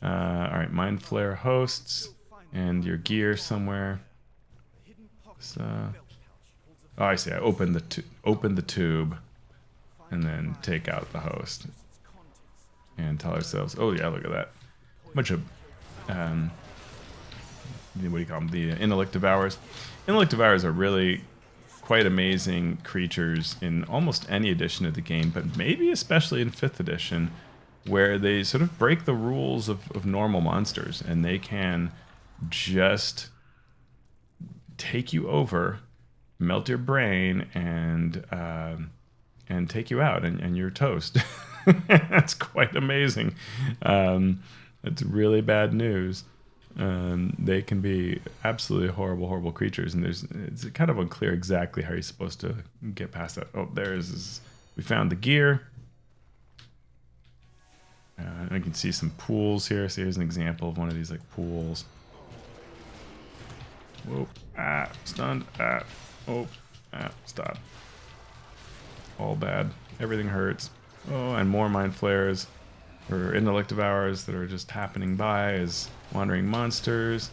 All right, Mind Flayer hosts and your gear somewhere. So, oh, I see. I open the tube, and then take out the host, and tell ourselves, oh yeah, look at that. Bunch of what do you call them? The Intellect Devours. Intellect Devours are really quite amazing creatures in almost any edition of the game, but maybe especially in 5th edition, where they sort of break the rules of normal monsters, and they can just take you over, melt your brain, and take you out, and you're toast. That's quite amazing. It's really bad news. They can be absolutely horrible creatures, and it's kind of unclear exactly how you're supposed to get past that. Oh, we found the gear. I can see some pools here. So here's an example of one of these like pools. Whoa, stunned, stop. All bad. Everything hurts. Oh, and more Mind Flayers. Or Intellect Devours that are just happening by as wandering monsters.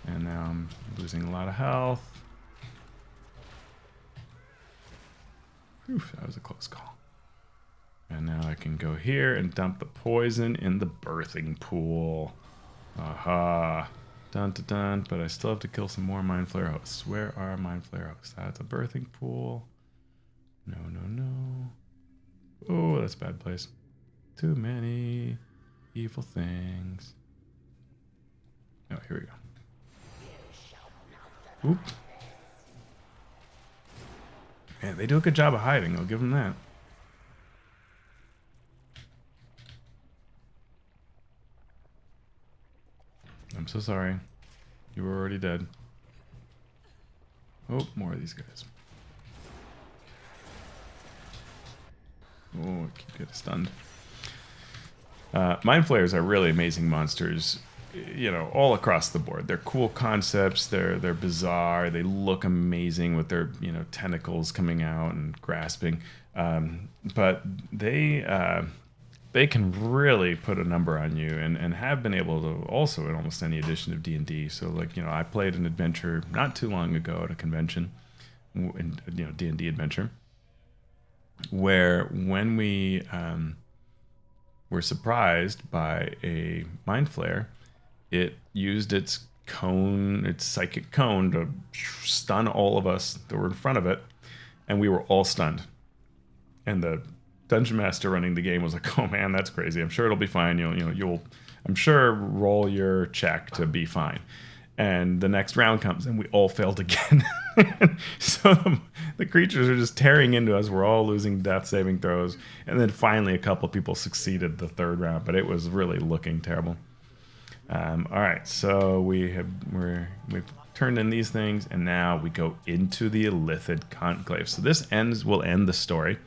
And now I'm losing a lot of health. Oof, that was a close call. And now I can go here and dump the poison in the birthing pool. Aha. Dun dun dun. But I still have to kill some more Mind Flayer hosts. Where are Mind Flayer hosts? That's a birthing pool. No, no, no. Oh, that's a bad place. Too many evil things. Oh, here we go. Oop. Man, they do a good job of hiding. I'll give them that. I'm so sorry. You were already dead. Oh, more of these guys. Oh, I keep getting stunned. Mind Flayers are really amazing monsters, you know, all across the board. They're cool concepts. They're bizarre. They look amazing with their, you know, tentacles coming out and grasping. But they can really put a number on you, and have been able to also in almost any edition of D&D. So, like, you know, I played an adventure not too long ago at a convention, in, you know, D&D adventure, where when we were surprised by a Mind Flayer, it used its cone, its psychic cone, to stun all of us that were in front of it, and we were all stunned. And the dungeon master running the game was like, "Oh man, that's crazy. I'm sure it'll be fine. You'll, I'm sure, roll your check to be fine." And the next round comes, and we all failed again. So the creatures are just tearing into us. We're all losing death saving throws, and then finally a couple of people succeeded the third round, but it was really looking terrible. All right, so we've turned in these things, and now we go into the Illithid Enclave. So this will end the story.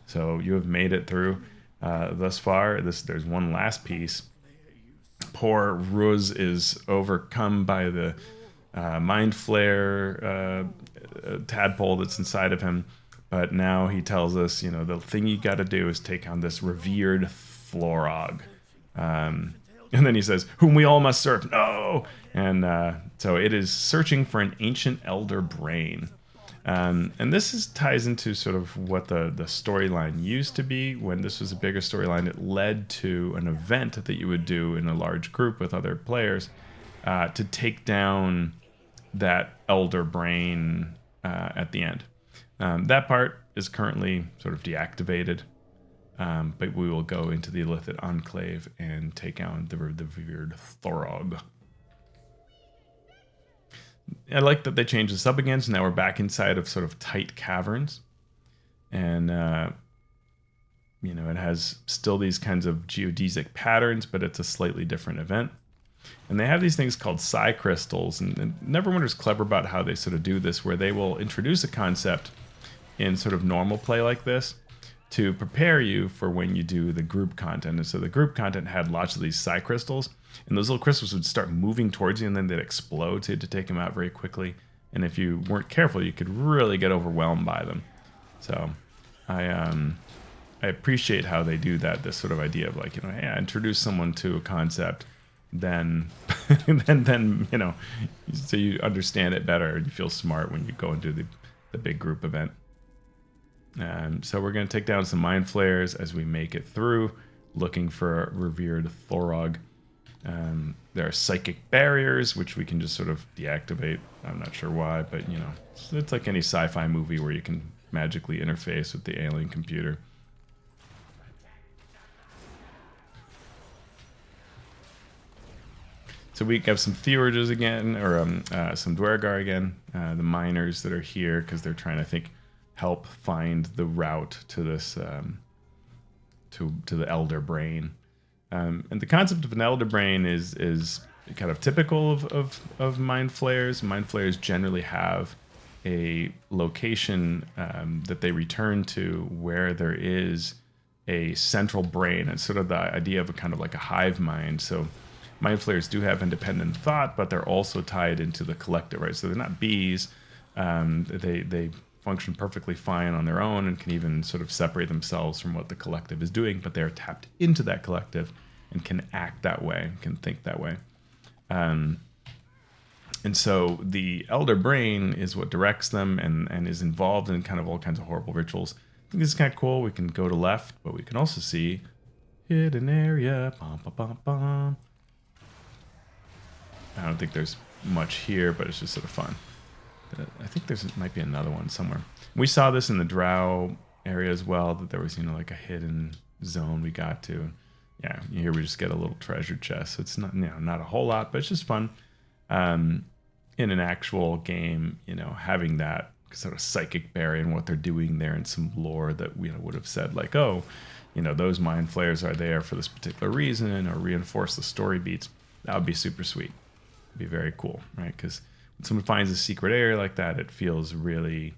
So you have made it through thus far. There's one last piece. Poor Ruz is overcome by the Mind Flayer tadpole that's inside of him. But now he tells us, you know, the thing you got to do is take on this revered Florog. And then he says, "Whom we all must serve." No! And so it is searching for an ancient elder brain. And this ties into sort of what the storyline used to be. When this was a bigger storyline, it led to an event that you would do in a large group with other players to take down that elder brain at the end. That part is currently sort of deactivated, but we will go into the Illithid Enclave and take on the revered Thorog. I like that they changed this up again, so now we're back inside of sort of tight caverns. And, you know, it has still these kinds of geodesic patterns, but it's a slightly different event. And they have these things called psi crystals, and Neverwinter's clever about how they sort of do this, where they will introduce a concept in sort of normal play like this to prepare you for when you do the group content. And so the group content had lots of these psi crystals, and those little crystals would start moving towards you, and then they'd explode, so you had to take them out very quickly. And if you weren't careful, you could really get overwhelmed by them. So I appreciate how they do that, this sort of idea of, like, you know, hey, I introduce someone to a concept, then then you know, so you understand it better and you feel smart when you go and do the big group event. So we're going to take down some Mind Flayers as we make it through, looking for revered Thorog. There are psychic barriers, which we can just sort of deactivate. I'm not sure why, but, you know, it's like any sci-fi movie where you can magically interface with the alien computer. So we have some Theurges again, or some Duergar again, the miners that are here because they're trying to, I think, help find the route to this, to the Elder Brain. And the concept of an Elder Brain is kind of typical of Mind Flayers. Mind Flayers generally have a location that they return to where there is a central brain. It's sort of the idea of a kind of like a hive mind. So Mind Flayers do have independent thought, but they're also tied into the collective, right? So they're not bees. They function perfectly fine on their own and can even sort of separate themselves from what the collective is doing, but they're tapped into that collective and can act that way, can think that way. And so the Elder Brain is what directs them and is involved in kind of all kinds of horrible rituals think this is kind of cool. We can go to left, but we can also see hidden area. Bum, bum, bum, bum. I don't think there's much here, but it's just sort of fun. I think might be another one somewhere. We saw this in the Drow area as well, that there was, like a hidden zone we got to. Yeah, here we just get a little treasure chest. So it's not, not a whole lot, but it's just fun. In an actual game, having that sort of psychic barrier and what they're doing there and some lore that we would have said like, oh, those mind flayers are there for this particular reason or reinforce the story beats. That would be super sweet. It'd be very cool, right? Because when someone finds a secret area like that, it feels really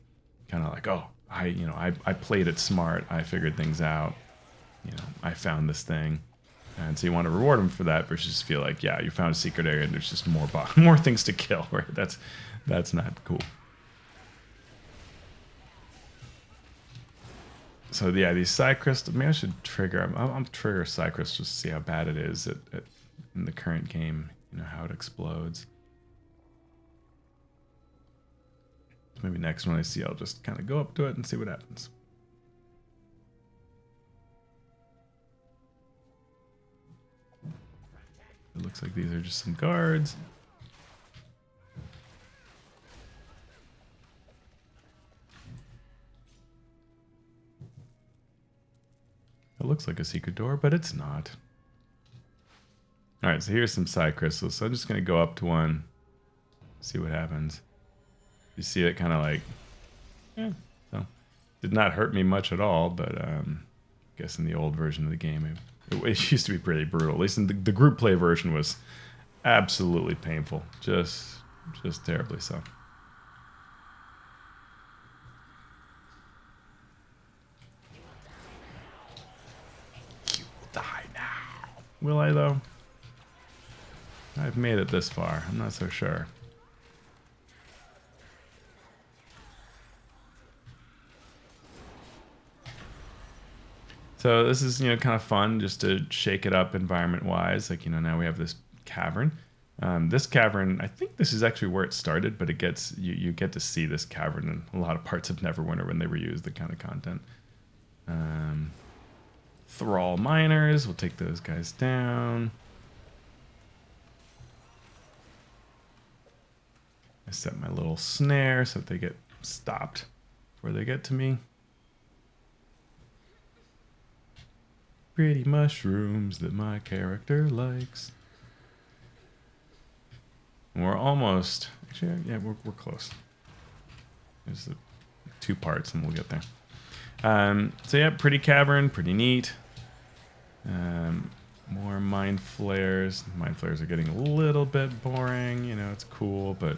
kind of like, oh, I played it smart. I figured things out. I found this thing. And so you want to reward them for that versus feel like, yeah, you found a secret area and there's just more things to kill, right? That's not cool. So yeah, these side crystals, maybe I should trigger, I'll trigger side crystals just to see how bad it is in the current game, how it explodes. So maybe next one I see, I'll just kind of go up to it and see what happens. It looks like these are just some guards. It looks like a secret door, but it's not. Alright, so here's some side crystals. So I'm just going to go up to one, see what happens. You see it kind of like, so did not hurt me much at all, but I guess in the old version of the game, it used to be pretty brutal. At least in the group play version was absolutely painful. Just terribly so. You will die now. Will I, though? I've made it this far. I'm not so sure. So this is, kind of fun just to shake it up environment-wise. Like, now we have this cavern. This cavern, I think this is actually where it started, but it gets you get to see this cavern in a lot of parts of Neverwinter when they reuse the kind of content. Thrall miners, we'll take those guys down. I set my little snare so that they get stopped before they get to me. Pretty mushrooms that my character likes. And we're almost, actually, yeah, we're close. There's 2 parts and we'll get there. So yeah, pretty cavern, pretty neat. More mind flayers. Mind flayers are getting a little bit boring. It's cool, but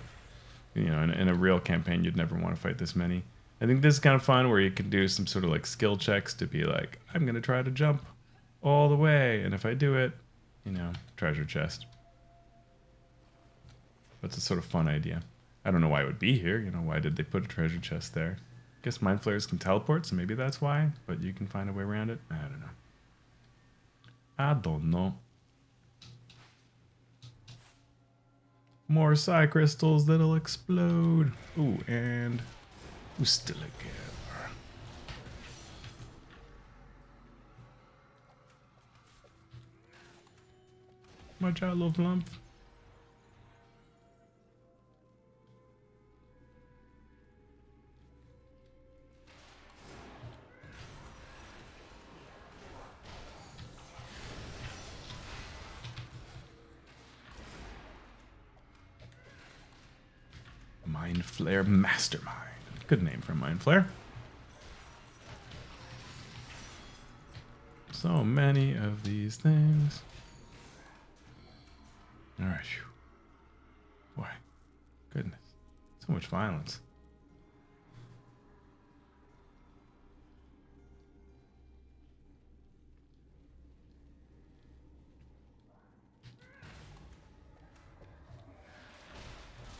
in a real campaign, you'd never want to fight this many. I think this is kind of fun where you can do some sort of like skill checks to be like, I'm going to try to jump all the way. And if I do it, treasure chest. That's a sort of fun idea. I don't know why it would be here. Why did they put a treasure chest there? I guess mind flayers can teleport, so maybe that's why. But you can find a way around it. I don't know. More psi crystals that'll explode. Ooh, and still again. Watch out, little lump. Mind Flare Mastermind. Good name for a Mind Flare. So many of these things. Alright. Boy. Goodness. So much violence.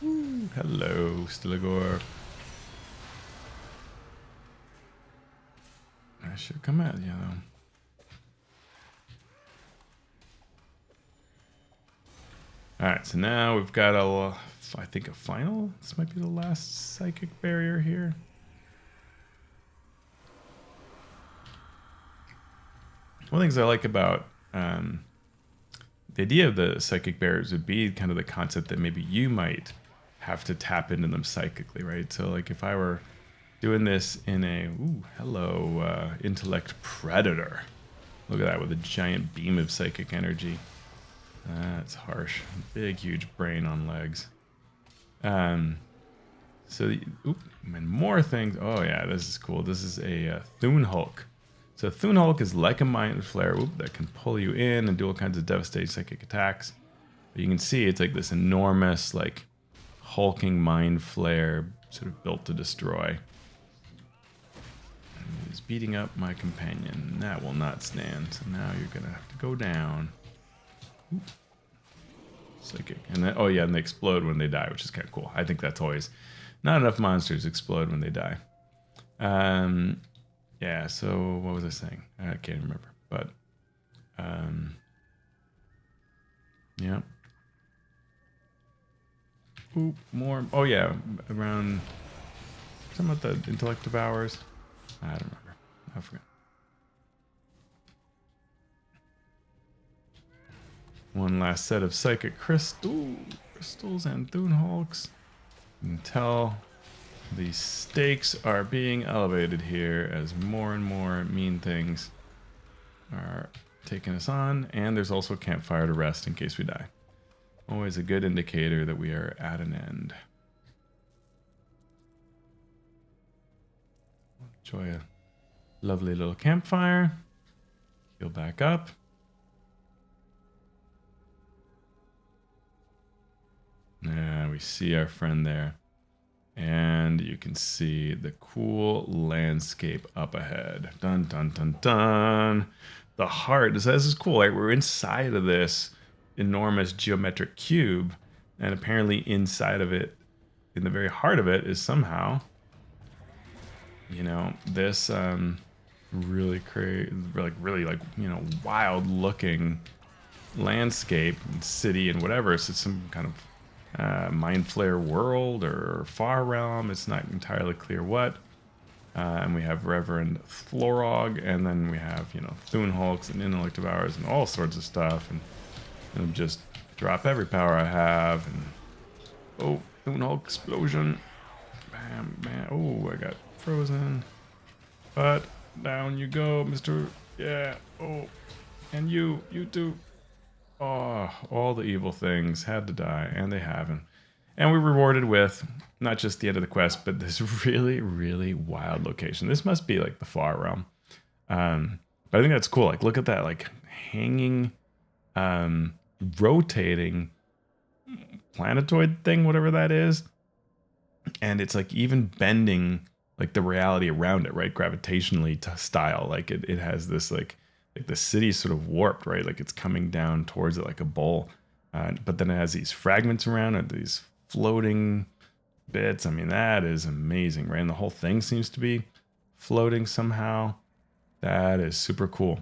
Ooh, hello, Stilagor. I should come at you, though. Alright, so now we've got I think a final. This might be the last psychic barrier here. one of the things I like about the idea of the psychic barriers would be kind of the concept that maybe you might have to tap into them psychically, right? So like if I were doing this in a, ooh, hello, intellect predator. Look at that with a giant beam of psychic energy. That's harsh. Big, huge brain on legs. And more things. Oh yeah, this is cool. This is a Thune Hulk. So Thune Hulk is like a Mind Flare that can pull you in and do all kinds of devastating psychic attacks. But you can see it's like this enormous, like, hulking Mind Flare sort of built to destroy. And he's beating up my companion. That will not stand. So now you're going to have to go down. Oop. Psychic. And then, oh yeah, and they explode when they die, which is kind of cool. I think that's always... Not enough monsters explode when they die. Yeah, so what was I saying? I can't remember. But, yeah. Ooh, more. Oh, yeah, around... Something about the intellect devours. I don't remember. I forgot. One last set of psychic crystals and Thune Hulks. You can tell the stakes are being elevated here as more and more mean things are taking us on. And there's also a campfire to rest in case we die. Always a good indicator that we are at an end. Enjoy a lovely little campfire. Heal back up. Yeah, we see our friend there. And you can see the cool landscape up ahead. Dun, dun, dun, dun. The heart. This is cool, right? We're inside of this enormous geometric cube. And apparently inside of it, in the very heart of it, is somehow, you know, this really crazy, really wild looking landscape and city and whatever. So it's some kind of Mind Flare world or Far Realm. It's not entirely clear what. And we have Reverend Florog, and then we have, you know, Thune Hulks and Intellect Devours and all sorts of stuff. And just drop every power I have. And oh, Thune Hulk explosion. Bam, bam. Oh, I got frozen. But down you go, Mr. Yeah. Oh, and you too. Oh, all the evil things had to die, and they haven't. And we're rewarded with not just the end of the quest, but this really, really wild location. This must be like the Far Realm. But I think that's cool. Like, look at that, like hanging, rotating planetoid thing, whatever that is. And it's like even bending like the reality around it, right? Gravitationally style. Like it has this like the city's sort of warped, right? Like it's coming down towards it like a bowl. But then it has these fragments around it, these floating bits. I mean, that is amazing, right? And the whole thing seems to be floating somehow. That is super cool.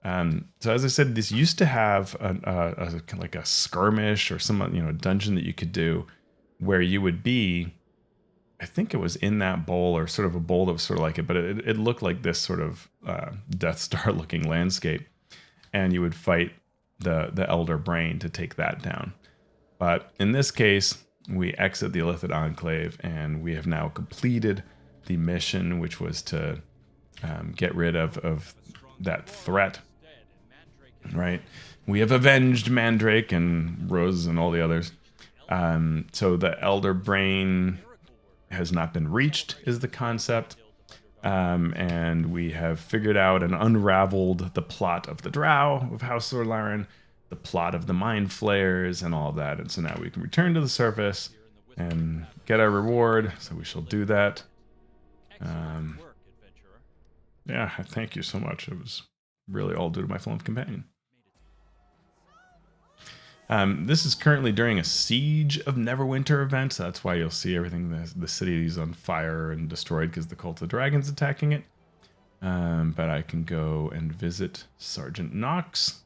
So as I said, this used to have like a skirmish or some, you know, dungeon that you could do where you would be, I think it was in that bowl or sort of a bowl that was sort of like it, but it looked like this sort of Death Star looking landscape. And you would fight the Elder Brain to take that down. But in this case, we exit the Illithid Enclave and we have now completed the mission, which was to get rid of that threat, right? We have avenged Mandrake and Rose and all the others. So the Elder Brain has not been reached is the concept. And we have figured out and unraveled the plot of the Drow of House Xorlarrin, the plot of the Mind Flayers and all of that. And so now we can return to the surface and get our reward. So we shall do that. Yeah, thank you so much. It was really all due to my fallen companion. This is currently during a Siege of Neverwinter event, so that's why you'll see everything, the city is on fire and destroyed because the Cult of Dragons attacking it. But I can go and visit Sergeant Knox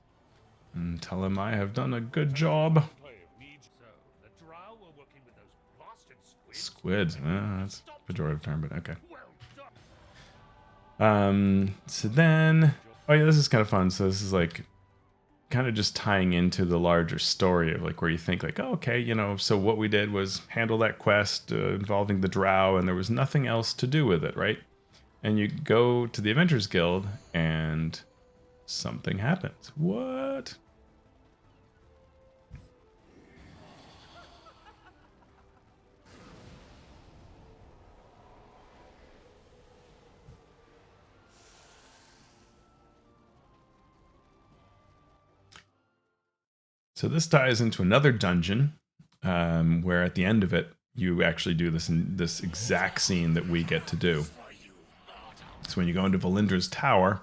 and tell him I have done a good job. Squids, that's a pejorative term, but okay. So then Oh yeah, this is kind of fun. So this is like kind of just tying into the larger story of like where you think like, oh, okay, you know, so what we did was handle that quest involving the Drow, and there was nothing else to do with it, right? And you go to the Adventurers Guild, and something happens. What? So this ties into another dungeon, where at the end of it, you actually do this exact scene that we get to do. So when you go into Valindra's tower,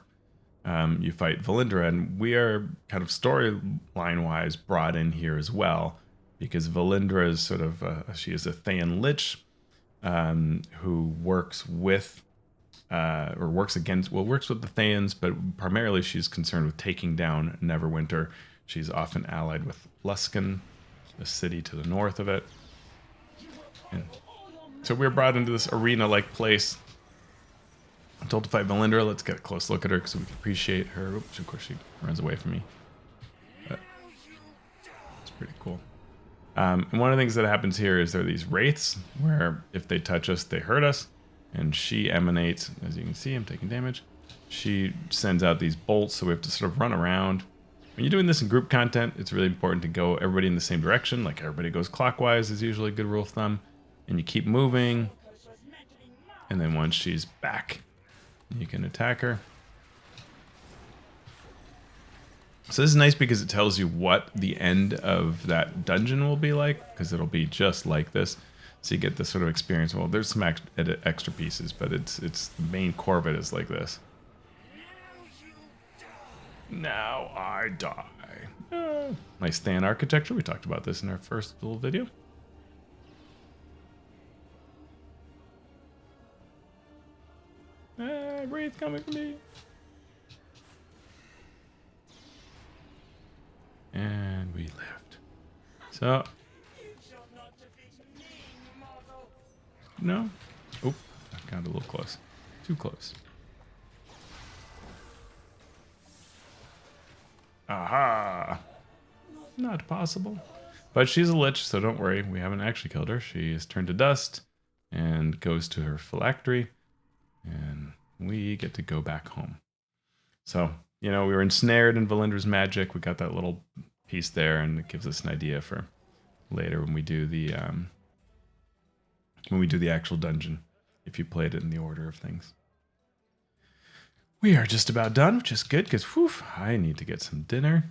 you fight Valindra, and we are kind of storyline wise brought in here as well, because Valindra is sort of she is a Thayan Lich, who works with or works against, well, works with the Thayans, but primarily she's concerned with taking down Neverwinter. She's often allied with Luskan, the city to the north of it. And so we're brought into this arena-like place. I'm told to fight Valindra. Let's get a close look at her so we can appreciate her. Oops, of course, she runs away from me. But it's pretty cool. And one of the things that happens here is there are these wraiths where if they touch us, they hurt us. And she emanates, as you can see, I'm taking damage. She sends out these bolts, so we have to sort of run around. When you're doing this in group content, it's really important to go everybody in the same direction. Like everybody goes clockwise is usually a good rule of thumb. And you keep moving. And then once she's back, you can attack her. So this is nice because it tells you what the end of that dungeon will be like, because it'll be just like this. So you get this sort of experience. Well, there's some extra pieces, but it's the main core of it is like this. Now I die. Nice Thayan architecture. We talked about this in our first little video. Wraith coming for me. And we lived. So. No. Oh, I got a little close. Too close. Aha! Not possible. But she's a lich, so don't worry. We haven't actually killed her. She is turned to dust and goes to her phylactery. And we get to go back home. So, you know, we were ensnared in Valindra's magic. We got that little piece there, and it gives us an idea for later when we do the actual dungeon, if you played it in the order of things. We are just about done, which is good, because I need to get some dinner.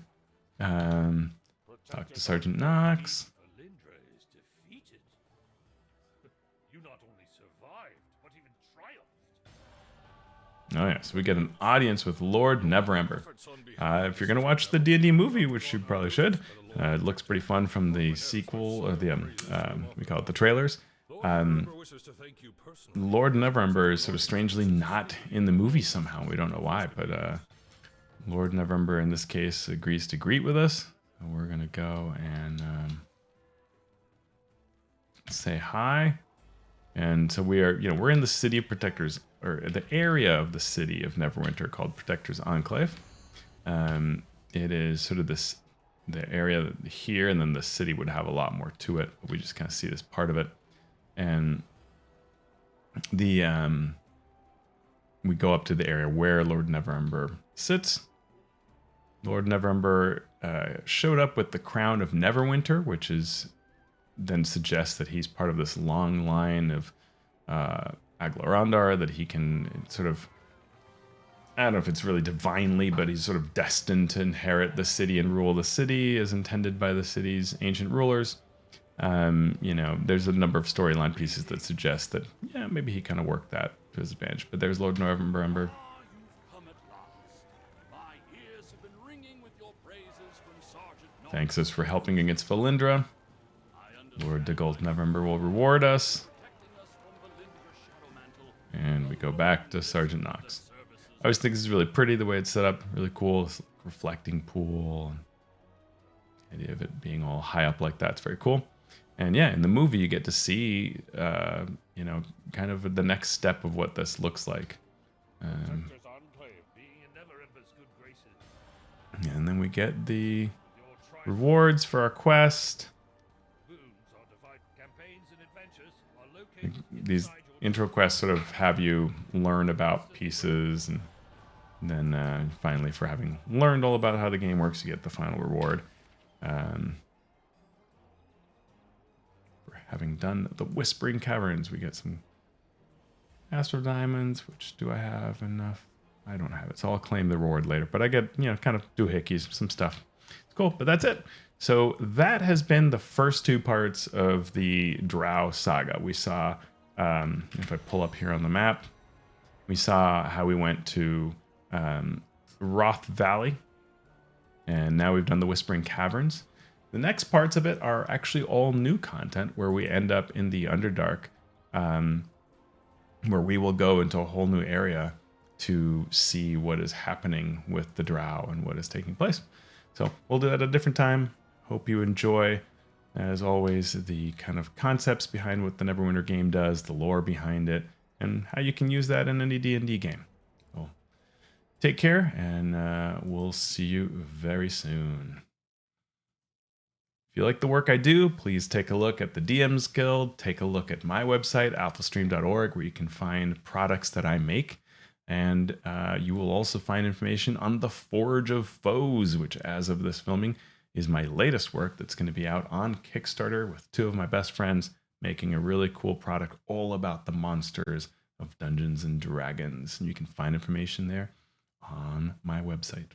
Talk to Sergeant Knox. Valindra is defeated. You not only survived, but even triumphed. Oh yeah, so we get an audience with Lord Neverember. If you're gonna watch the D&D movie, which you probably should, it looks pretty fun from the sequel, or the we call it the trailers. Lord Neverember is sort of strangely not in the movie somehow. We don't know why, but Lord Neverember in this case agrees to greet with us. So we're gonna go and say hi. And so we are, we're in the city of Protectors, or the area of the city of Neverwinter called Protectors Enclave. It is sort of the area here, and then the city would have a lot more to it. But we just kind of see this part of it. And the we go up to the area where Lord Neverember sits. Lord Neverember showed up with the crown of Neverwinter, which is then suggests that he's part of this long line of Aglarondar, that he can sort of, I don't know if it's really divinely, but he's sort of destined to inherit the city and rule the city as intended by the city's ancient rulers. There's a number of storyline pieces that suggest that, yeah, maybe he kind of worked that to his advantage. But there's Lord Neverember. Thanks us for helping against Valindra. Lord Dagult Neverember will reward us. And we go back to Sergeant Knox. I always think this is really pretty, the way it's set up. Really cool. This reflecting pool. The idea of it being all high up like that. It's very cool. And yeah, in the movie, you get to see, kind of the next step of what this looks like. Protectors Enclave being in Neverember's good And then we get the Your tribe rewards for our quest. boons are divided. Campaigns and adventures are located These inside your intro quests sort of have you learn about pieces, and then finally, for having learned all about how the game works, you get the final reward. For having done the Whispering Caverns, we get some Astro Diamonds, which do I have enough? I don't have it, so I'll claim the reward later. But I get, kind of doohickeys, some stuff. It's cool, but that's it. So that has been the first two parts of the Drow saga. We saw, if I pull up here on the map, we saw how we went to Roth Valley, and now we've done the Whispering Caverns. The next parts of it are actually all new content, where we end up in the Underdark, where we will go into a whole new area to see what is happening with the Drow and what is taking place. So we'll do that at a different time. Hope you enjoy, as always, the kind of concepts behind what the Neverwinter game does, the lore behind it, and how you can use that in any D&D game. So take care, and we'll see you very soon. If you like the work I do, please take a look at the DMs Guild. Take a look at my website, alphastream.org, where you can find products that I make. And you will also find information on the Forge of Foes, which, as of this filming, is my latest work that's going to be out on Kickstarter with two of my best friends, making a really cool product all about the monsters of Dungeons and Dragons. And you can find information there on my website.